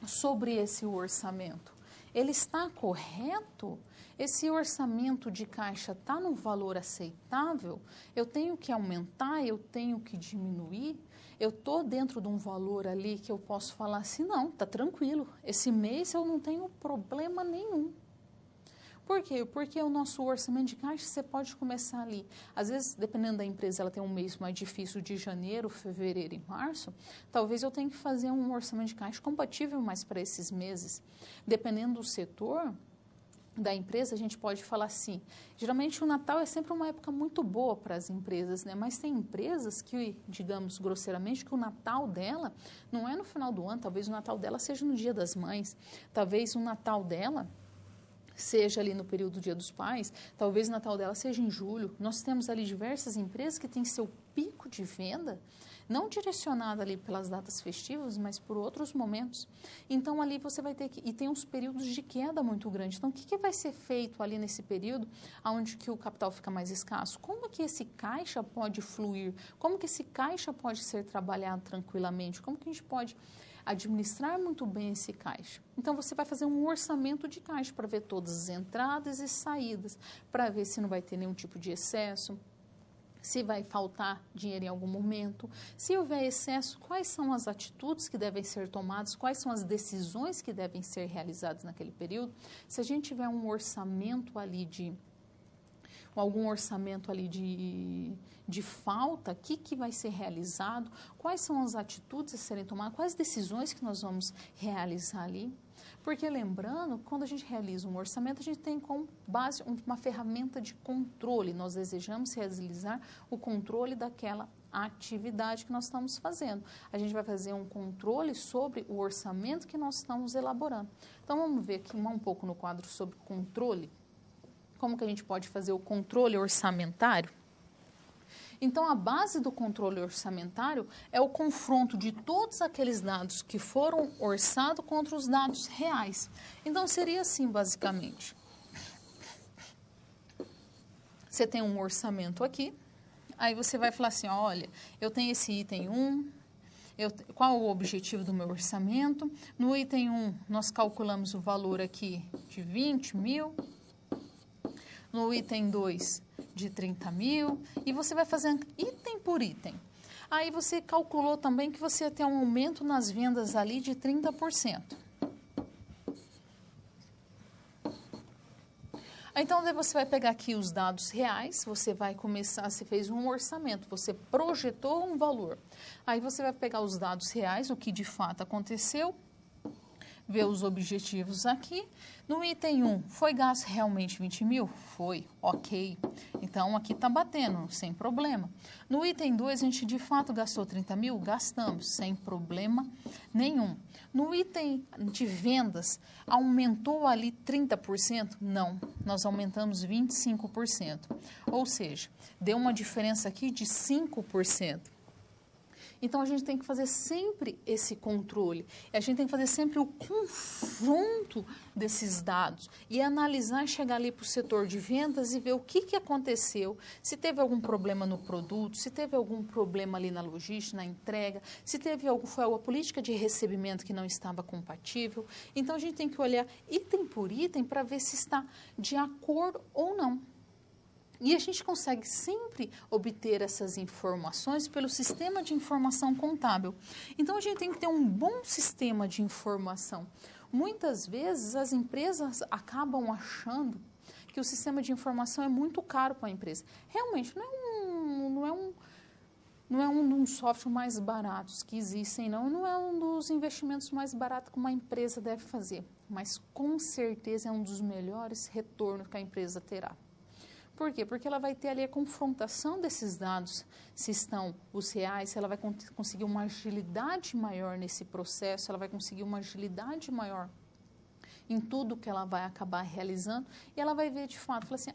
sobre esse orçamento? Ele está correto? Esse orçamento de caixa está no valor aceitável? Eu tenho que aumentar? Eu tenho que diminuir? Eu estou dentro de um valor ali que eu posso falar assim, não, está tranquilo. Esse mês eu não tenho problema nenhum. Por quê? Porque o nosso orçamento de caixa, você pode começar ali. Às vezes, dependendo da empresa, ela tem um mês mais difícil de janeiro, fevereiro e março. Talvez eu tenha que fazer um orçamento de caixa compatível mais para esses meses. Dependendo do setor da empresa, a gente pode falar assim, geralmente o Natal é sempre uma época muito boa para as empresas, né? Mas tem empresas que, digamos grosseiramente, que o Natal dela não é no final do ano, talvez o Natal dela seja no Dia das Mães, talvez o Natal dela seja ali no período do Dia dos Pais, talvez o Natal dela seja em julho. Nós temos ali diversas empresas que têm seu pico de venda, não direcionado ali pelas datas festivas, mas por outros momentos. Então, ali você vai ter que... E tem uns períodos de queda muito grande. Então, o que vai ser feito ali nesse período onde que o capital fica mais escasso? Como que esse caixa pode fluir? Como que esse caixa pode ser trabalhado tranquilamente? Como que a gente pode administrar muito bem esse caixa? Então, você vai fazer um orçamento de caixa para ver todas as entradas e saídas, para ver se não vai ter nenhum tipo de excesso, se vai faltar dinheiro em algum momento, se houver excesso, quais são as atitudes que devem ser tomadas, quais são as decisões que devem ser realizadas naquele período. Se a gente tiver um orçamento ali algum orçamento ali de falta, o que vai ser realizado, quais são as atitudes a serem tomadas, quais decisões que nós vamos realizar ali. Porque, lembrando, quando a gente realiza um orçamento, a gente tem como base uma ferramenta de controle. Nós desejamos realizar o controle daquela atividade que nós estamos fazendo. A gente vai fazer um controle sobre o orçamento que nós estamos elaborando. Então, vamos ver aqui um pouco no quadro sobre controle. Como que a gente pode fazer o controle orçamentário? Então, a base do controle orçamentário é o confronto de todos aqueles dados que foram orçados contra os dados reais. Então, seria assim, basicamente. Você tem um orçamento aqui, aí você vai falar assim, olha, eu tenho esse item 1, qual o objetivo do meu orçamento? No item 1, nós calculamos o valor aqui de 20 mil, no item 2, de 30 mil, e você vai fazendo item por item. Aí você calculou também que você ia ter um aumento nas vendas ali de 30%. Então, daí você vai pegar aqui os dados reais, você vai começar, você fez um orçamento, você projetou um valor. Aí você vai pegar os dados reais, o que de fato aconteceu, ver os objetivos aqui. No item 1, foi gasto realmente 20 mil? Foi, ok. Então, aqui está batendo, sem problema. No item 2, a gente de fato gastou 30 mil? Gastamos, sem problema nenhum. No item de vendas, aumentou ali 30%? Não, nós aumentamos 25%. Ou seja, deu uma diferença aqui de 5%. Então, a gente tem que fazer sempre esse controle. A gente tem que fazer sempre o confronto desses dados e analisar e chegar ali para o setor de vendas e ver o que aconteceu, se teve algum problema no produto, se teve algum problema ali na logística, na entrega, se teve foi a política de recebimento que não estava compatível. Então, a gente tem que olhar item por item para ver se está de acordo ou não. E a gente consegue sempre obter essas informações pelo sistema de informação contábil. Então, a gente tem que ter um bom sistema de informação. Muitas vezes, as empresas acabam achando que o sistema de informação é muito caro para a empresa. Realmente, não é um dos softwares mais baratos que existem, não é um dos investimentos mais baratos que uma empresa deve fazer. Mas, com certeza, é um dos melhores retornos que a empresa terá. Por quê? Porque ela vai ter ali a confrontação desses dados, se estão os reais, se ela vai conseguir uma agilidade maior nesse processo, ela vai conseguir uma agilidade maior em tudo que ela vai acabar realizando, e ela vai ver de fato, fala assim,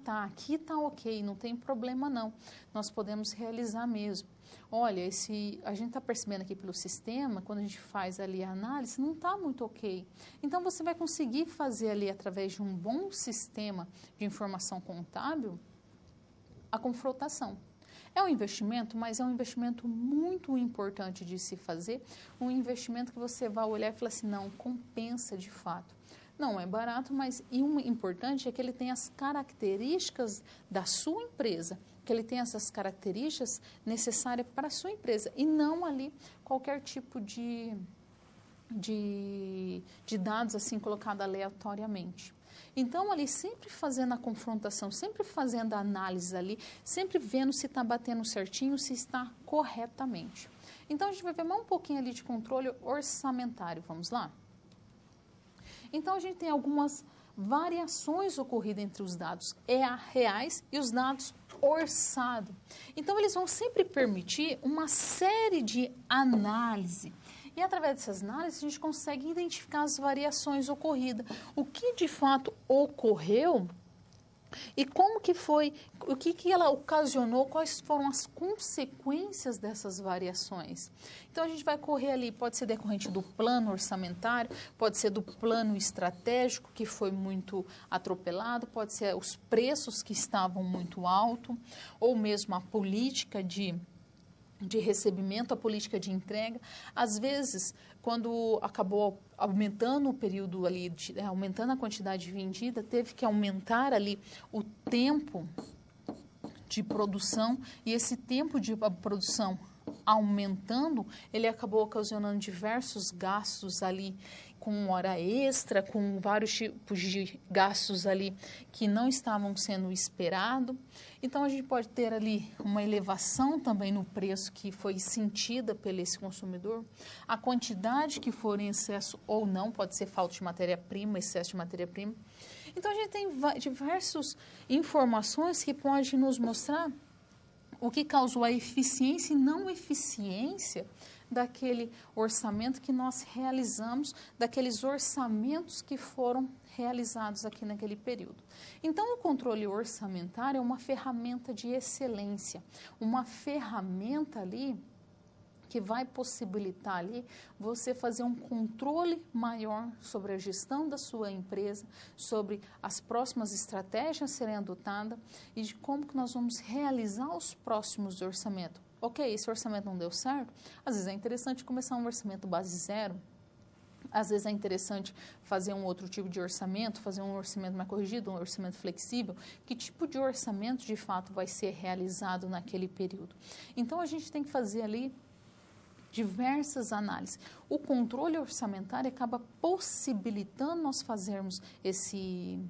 tá, aqui está ok, não tem problema não, nós podemos realizar mesmo. Olha, a gente está percebendo aqui pelo sistema, quando a gente faz ali a análise, não está muito ok. Então, você vai conseguir fazer ali, através de um bom sistema de informação contábil, a confrontação. É um investimento, mas é um investimento muito importante de se fazer, um investimento que você vai olhar e falar assim, não, compensa de fato. Não é barato, mas o importante é que ele tem as características da sua empresa, que ele tem essas características necessárias para a sua empresa e não ali qualquer tipo de dados assim colocado aleatoriamente. Então, ali sempre fazendo a confrontação, sempre fazendo a análise ali, sempre vendo se está batendo certinho, se está corretamente. Então, a gente vai ver mais um pouquinho ali de controle orçamentário, vamos lá? Então, a gente tem algumas variações ocorridas entre os dados reais e os dados orçados. Então, eles vão sempre permitir uma série de análise. E, através dessas análises, a gente consegue identificar as variações ocorridas. O que, de fato, ocorreu e como que foi, o que ela ocasionou, quais foram as consequências dessas variações. Então, a gente vai correr ali, pode ser decorrente do plano orçamentário, pode ser do plano estratégico, que foi muito atropelado, pode ser os preços que estavam muito altos, ou mesmo a política de recebimento, a política de entrega. Às vezes, quando acabou aumentando o período ali, aumentando a quantidade vendida, teve que aumentar ali o tempo de produção, e esse tempo de produção aumentando, ele acabou ocasionando diversos gastos ali, com hora extra, com vários tipos de gastos ali que não estavam sendo esperados. Então, a gente pode ter ali uma elevação também no preço que foi sentida pelo esse consumidor. A quantidade que for em excesso ou não, pode ser falta de matéria-prima, excesso de matéria-prima. Então, a gente tem diversas informações que podem nos mostrar o que causou a eficiência e não eficiência daquele orçamento que nós realizamos, daqueles orçamentos que foram realizados aqui naquele período. Então, o controle orçamentário é uma ferramenta de excelência, uma ferramenta ali que vai possibilitar ali você fazer um controle maior sobre a gestão da sua empresa, sobre as próximas estratégias a serem adotadas e de como que nós vamos realizar os próximos orçamentos. Ok, esse orçamento não deu certo? Às vezes é interessante começar um orçamento base zero. Às vezes é interessante fazer um outro tipo de orçamento, fazer um orçamento mais corrigido, um orçamento flexível. Que tipo de orçamento, de fato, vai ser realizado naquele período? Então, a gente tem que fazer ali diversas análises. O controle orçamentário acaba possibilitando nós fazermos esse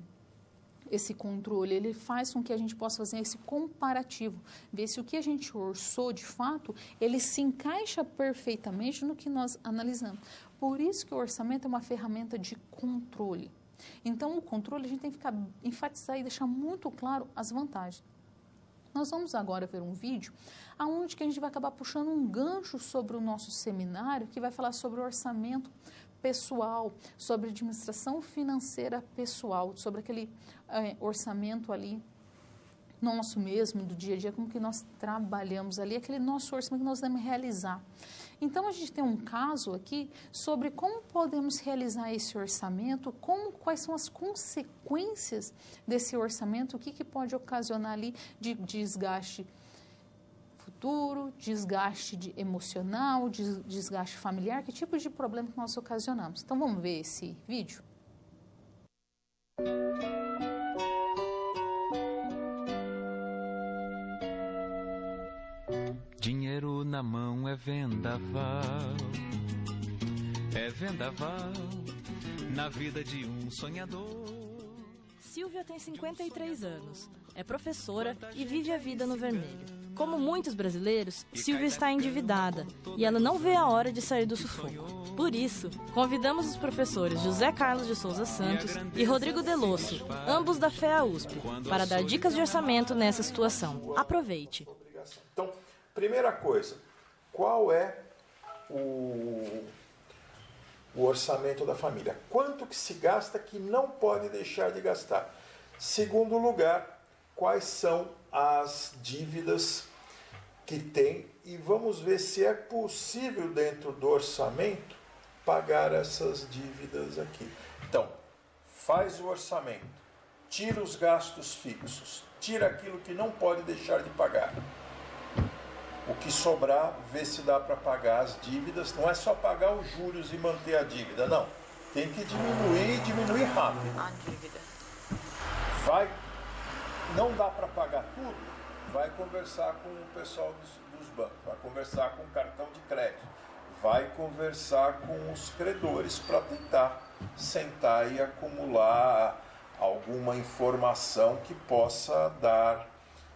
controle, ele faz com que a gente possa fazer esse comparativo, ver se o que a gente orçou de fato, ele se encaixa perfeitamente no que nós analisamos. Por isso que o orçamento é uma ferramenta de controle. Então, o controle a gente tem que enfatizar e deixar muito claro as vantagens. Nós vamos agora ver um vídeo onde que a gente vai acabar puxando um gancho sobre o nosso seminário, que vai falar sobre o orçamento pessoal, sobre administração financeira pessoal, sobre aquele orçamento ali nosso mesmo, do dia a dia, como que nós trabalhamos ali, aquele nosso orçamento que nós devemos realizar. Então, a gente tem um caso aqui sobre como podemos realizar esse orçamento, quais são as consequências desse orçamento, o que pode ocasionar ali de desgaste futuro, desgaste emocional, desgaste familiar, que tipo de problema que nós ocasionamos. Então, vamos ver esse vídeo? Dinheiro na mão é vendaval na vida de um sonhador. Silvia tem 53 anos, é professora e vive a vida no vermelho. Como muitos brasileiros, Silvia está endividada e ela não vê a hora de sair do sufoco. Por isso, convidamos os professores José Carlos de Souza Santos e Rodrigo Delosso, ambos da FEA USP, para dar dicas de orçamento nessa situação. Aproveite. Então, primeira coisa, qual é o orçamento da família? Quanto que se gasta que não pode deixar de gastar? Segundo lugar, quais são as dívidas que tem e vamos ver se é possível dentro do orçamento pagar essas dívidas aqui. Então, faz o orçamento, tira os gastos fixos, tira aquilo que não pode deixar de pagar. O que sobrar, vê se dá para pagar as dívidas. Não é só pagar os juros e manter a dívida, não. Tem que diminuir e diminuir rápido. A dívida. Não dá para pagar tudo, vai conversar com o pessoal dos bancos, vai conversar com o cartão de crédito, vai conversar com os credores para tentar sentar e acumular alguma informação que possa dar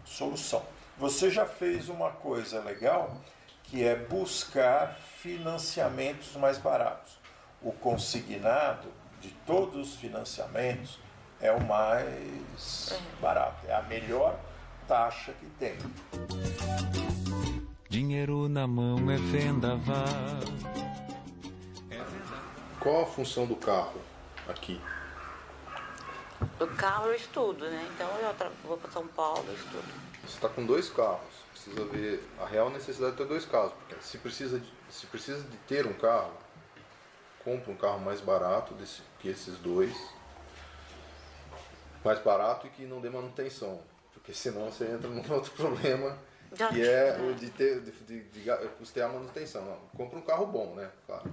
solução. Você já fez uma coisa legal, que é buscar financiamentos mais baratos. O consignado de todos os financiamentos é o mais barato, é a melhor taxa que tem. Dinheiro na mão é vendaval. Qual a função do carro aqui? O carro eu estudo, né? Então eu vou para São Paulo, eu estudo. Você está com 2 carros, precisa ver a real necessidade de ter 2 carros. Porque se precisa de ter um carro, compra um carro mais barato que esses 2. Mais barato e que não dê manutenção. Porque senão você entra num outro problema, que é o de custear a manutenção. Não, compra um carro bom, né? Claro.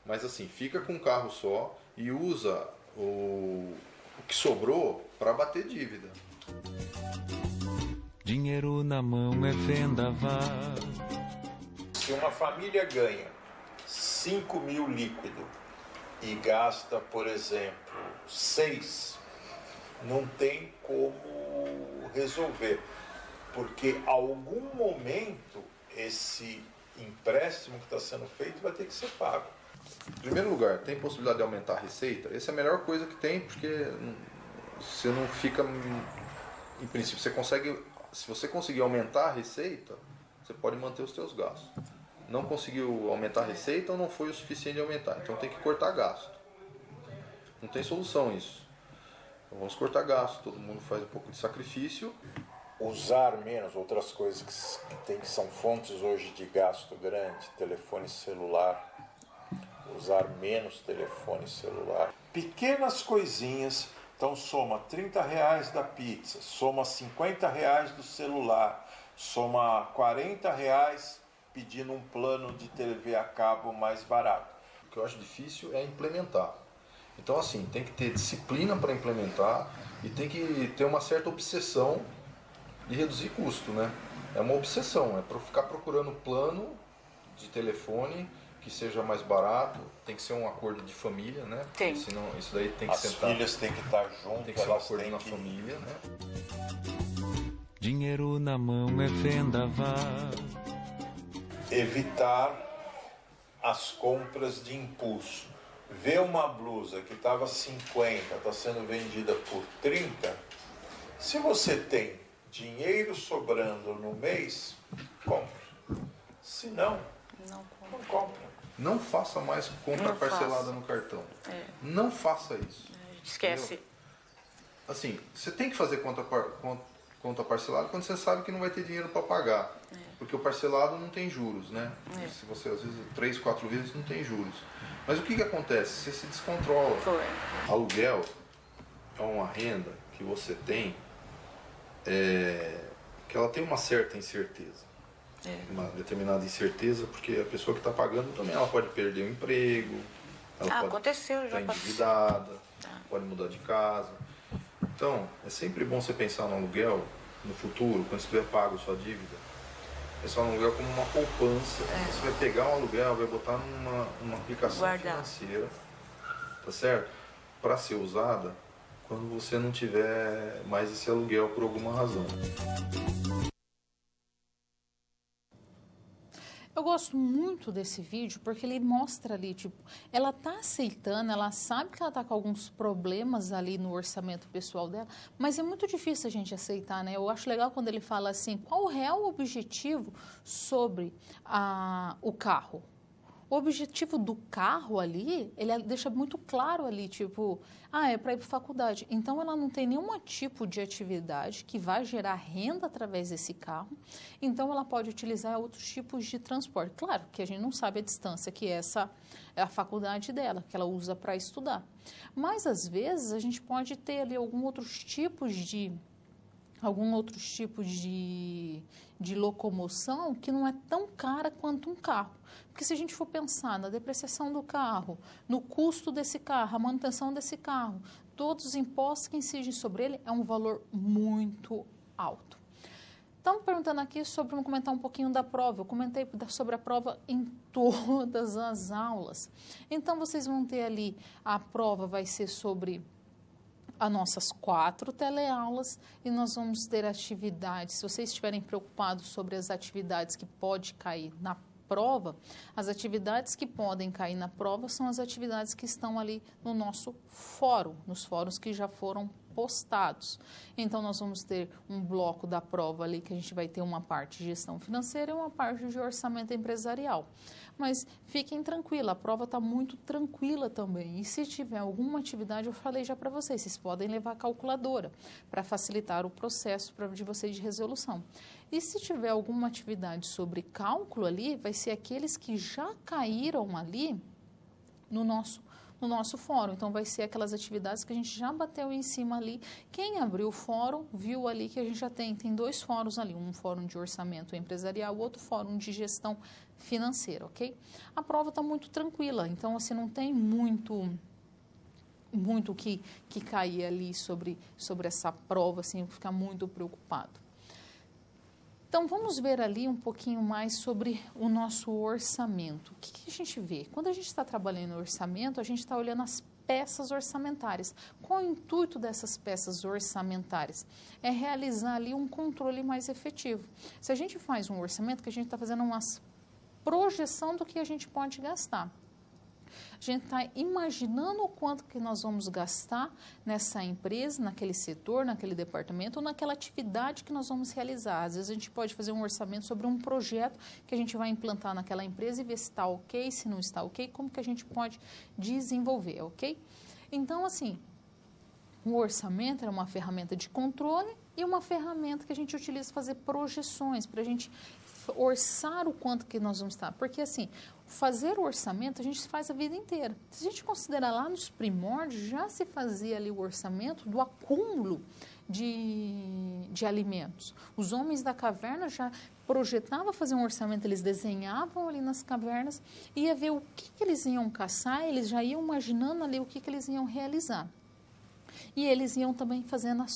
Mas assim, fica com um carro só e usa o que sobrou para bater dívida. Dinheiro na mão é vendaval. Se uma família ganha 5 mil líquido e gasta, por exemplo, 6, não tem como resolver, porque algum momento esse empréstimo que está sendo feito vai ter que ser pago. Em primeiro lugar, tem possibilidade de aumentar a receita? Essa é a melhor coisa que tem, porque você não fica... Em princípio, se você conseguir aumentar a receita, você pode manter os seus gastos. Não conseguiu aumentar a receita ou não foi o suficiente de aumentar, então tem que cortar gasto. Não tem solução isso. Então vamos cortar gasto, todo mundo faz um pouco de sacrifício. Usar menos, outras coisas que são fontes hoje de gasto grande, telefone celular. Usar menos telefone celular. Pequenas coisinhas, então soma R$30 da pizza, soma R$50 do celular, soma R$40 pedindo um plano de TV a cabo mais barato. O que eu acho difícil é implementar. Então assim, tem que ter disciplina para implementar e tem que ter uma certa obsessão de reduzir custo, né? É uma obsessão, é para ficar procurando plano de telefone que seja mais barato, tem que ser um acordo de família, né? Tem. Senão isso daí tem que As sentar. As filhas têm que estar juntas, tem que ser um acordo na família, né? Dinheiro na mão é vendaval. Evitar as compras de impulso. Ver uma blusa que estava 50, está sendo vendida por 30, se você tem dinheiro sobrando no mês, compre. Se não, não compra. Não faça mais compra parcelada no cartão. Não faça isso. Esquece. Entendeu? Assim, você tem que fazer conta parcelada quando você sabe que não vai ter dinheiro para pagar. Porque o parcelado não tem juros, né? Se você, às vezes, 3, 4 vezes não tem juros. Mas o que acontece? Você se descontrola. Aluguel é uma renda que você tem, que ela tem uma certa incerteza. Uma determinada incerteza, porque a pessoa que está pagando também ela pode perder o emprego, ela pode estar endividada, pode mudar de casa. Então, é sempre bom você pensar no aluguel, no futuro, quando você tiver pago sua dívida, pensar no aluguel como uma poupança. Você vai pegar um aluguel, vai botar numa aplicação financeira, tá certo? Para ser usada quando você não tiver mais esse aluguel por alguma razão. Eu gosto muito desse vídeo porque ele mostra ali, tipo, ela tá aceitando, ela sabe que ela tá com alguns problemas ali no orçamento pessoal dela, mas é muito difícil a gente aceitar, né? Eu acho legal quando ele fala assim, qual o real objetivo sobre o carro? O objetivo do carro ali, ele deixa muito claro ali, tipo, é para ir para a faculdade. Então, ela não tem nenhum tipo de atividade que vai gerar renda através desse carro. Então, ela pode utilizar outros tipos de transporte. Claro que a gente não sabe a distância que essa é a faculdade dela, que ela usa para estudar. Mas, às vezes, a gente pode ter ali alguns outros tipos de locomoção que não é tão cara quanto um carro. Porque se a gente for pensar na depreciação do carro, no custo desse carro, a manutenção desse carro, todos os impostos que incidem sobre ele, é um valor muito alto. Estamos perguntando aqui vamos comentar um pouquinho da prova. Eu comentei sobre a prova em todas as aulas. Então, vocês vão ter ali, a prova vai ser sobre as nossas 4 teleaulas e nós vamos ter atividades. Se vocês estiverem preocupados sobre as atividades que podem cair na prova, as atividades que podem cair na prova são as atividades que estão ali no nosso fórum, nos fóruns que já foram postados. Então, nós vamos ter um bloco da prova ali que a gente vai ter uma parte de gestão financeira e uma parte de orçamento empresarial. Mas fiquem tranquilos, a prova está muito tranquila também. E se tiver alguma atividade, eu falei já para vocês podem levar a calculadora para facilitar o processo de vocês de resolução. E se tiver alguma atividade sobre cálculo ali, vai ser aqueles que já caíram ali no nosso fórum. Então, vai ser aquelas atividades que a gente já bateu em cima ali. Quem abriu o fórum, viu ali que a gente já tem 2 fóruns ali, um fórum de orçamento empresarial, outro fórum de gestão financeira, ok? A prova está muito tranquila, então, assim, não tem muito que cair ali sobre essa prova, assim, ficar muito preocupado. Então, vamos ver ali um pouquinho mais sobre o nosso orçamento. O que a gente vê? Quando a gente está trabalhando no orçamento, a gente está olhando as peças orçamentárias. Qual é o intuito dessas peças orçamentárias? É realizar ali um controle mais efetivo. Se a gente faz um orçamento, que a gente está fazendo uma projeção do que a gente pode gastar. A gente está imaginando o quanto que nós vamos gastar nessa empresa, naquele setor, naquele departamento ou naquela atividade que nós vamos realizar. Às vezes a gente pode fazer um orçamento sobre um projeto que a gente vai implantar naquela empresa e ver se está ok, se não está ok, como que a gente pode desenvolver, ok? Então, assim, o orçamento é uma ferramenta de controle e uma ferramenta que a gente utiliza para fazer projeções, para a gente orçar o quanto que nós vamos estar. Porque, assim, fazer o orçamento a gente faz a vida inteira. Se a gente considerar lá nos primórdios, já se fazia ali o orçamento do acúmulo de alimentos. Os homens da caverna já projetavam fazer um orçamento, eles desenhavam ali nas cavernas, ia ver o que eles iam caçar, eles já iam imaginando ali o que eles iam realizar. E eles iam também fazendo a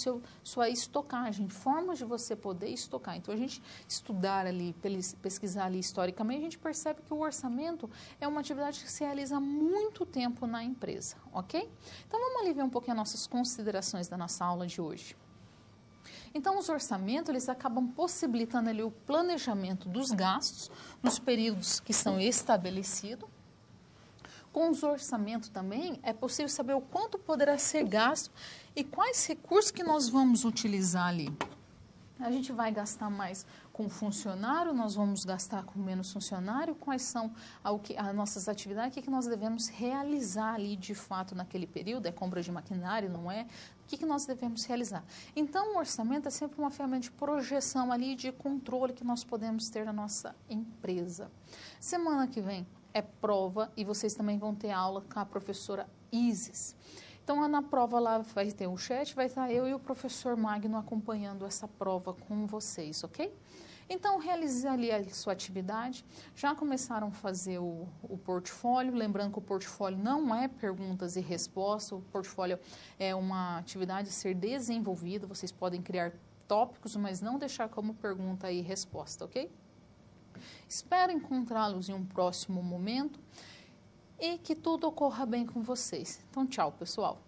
sua estocagem, formas de você poder estocar. Então, a gente estudar ali, pesquisar ali historicamente, a gente percebe que o orçamento é uma atividade que se realiza há muito tempo na empresa, ok? Então, vamos ali ver um pouquinho as nossas considerações da nossa aula de hoje. Então, os orçamentos, eles acabam possibilitando ali o planejamento dos gastos nos períodos que são estabelecidos. Com os orçamentos também, é possível saber o quanto poderá ser gasto e quais recursos que nós vamos utilizar ali. A gente vai gastar mais com funcionário, nós vamos gastar com menos funcionário, quais são as nossas atividades, o que nós devemos realizar ali de fato naquele período, é compra de maquinário, não é? O que nós devemos realizar? Então, o orçamento é sempre uma ferramenta de projeção ali, de controle que nós podemos ter na nossa empresa. Semana que vem é prova e vocês também vão ter aula com a professora Isis. Então, na prova lá vai ter um chat, vai estar eu e o professor Magno acompanhando essa prova com vocês, ok? Então, realize ali a sua atividade. Já começaram a fazer o portfólio, lembrando que o portfólio não é perguntas e respostas, o portfólio é uma atividade a ser desenvolvida, vocês podem criar tópicos, mas não deixar como pergunta e resposta, ok? Espero encontrá-los em um próximo momento e que tudo ocorra bem com vocês. Então, tchau, pessoal!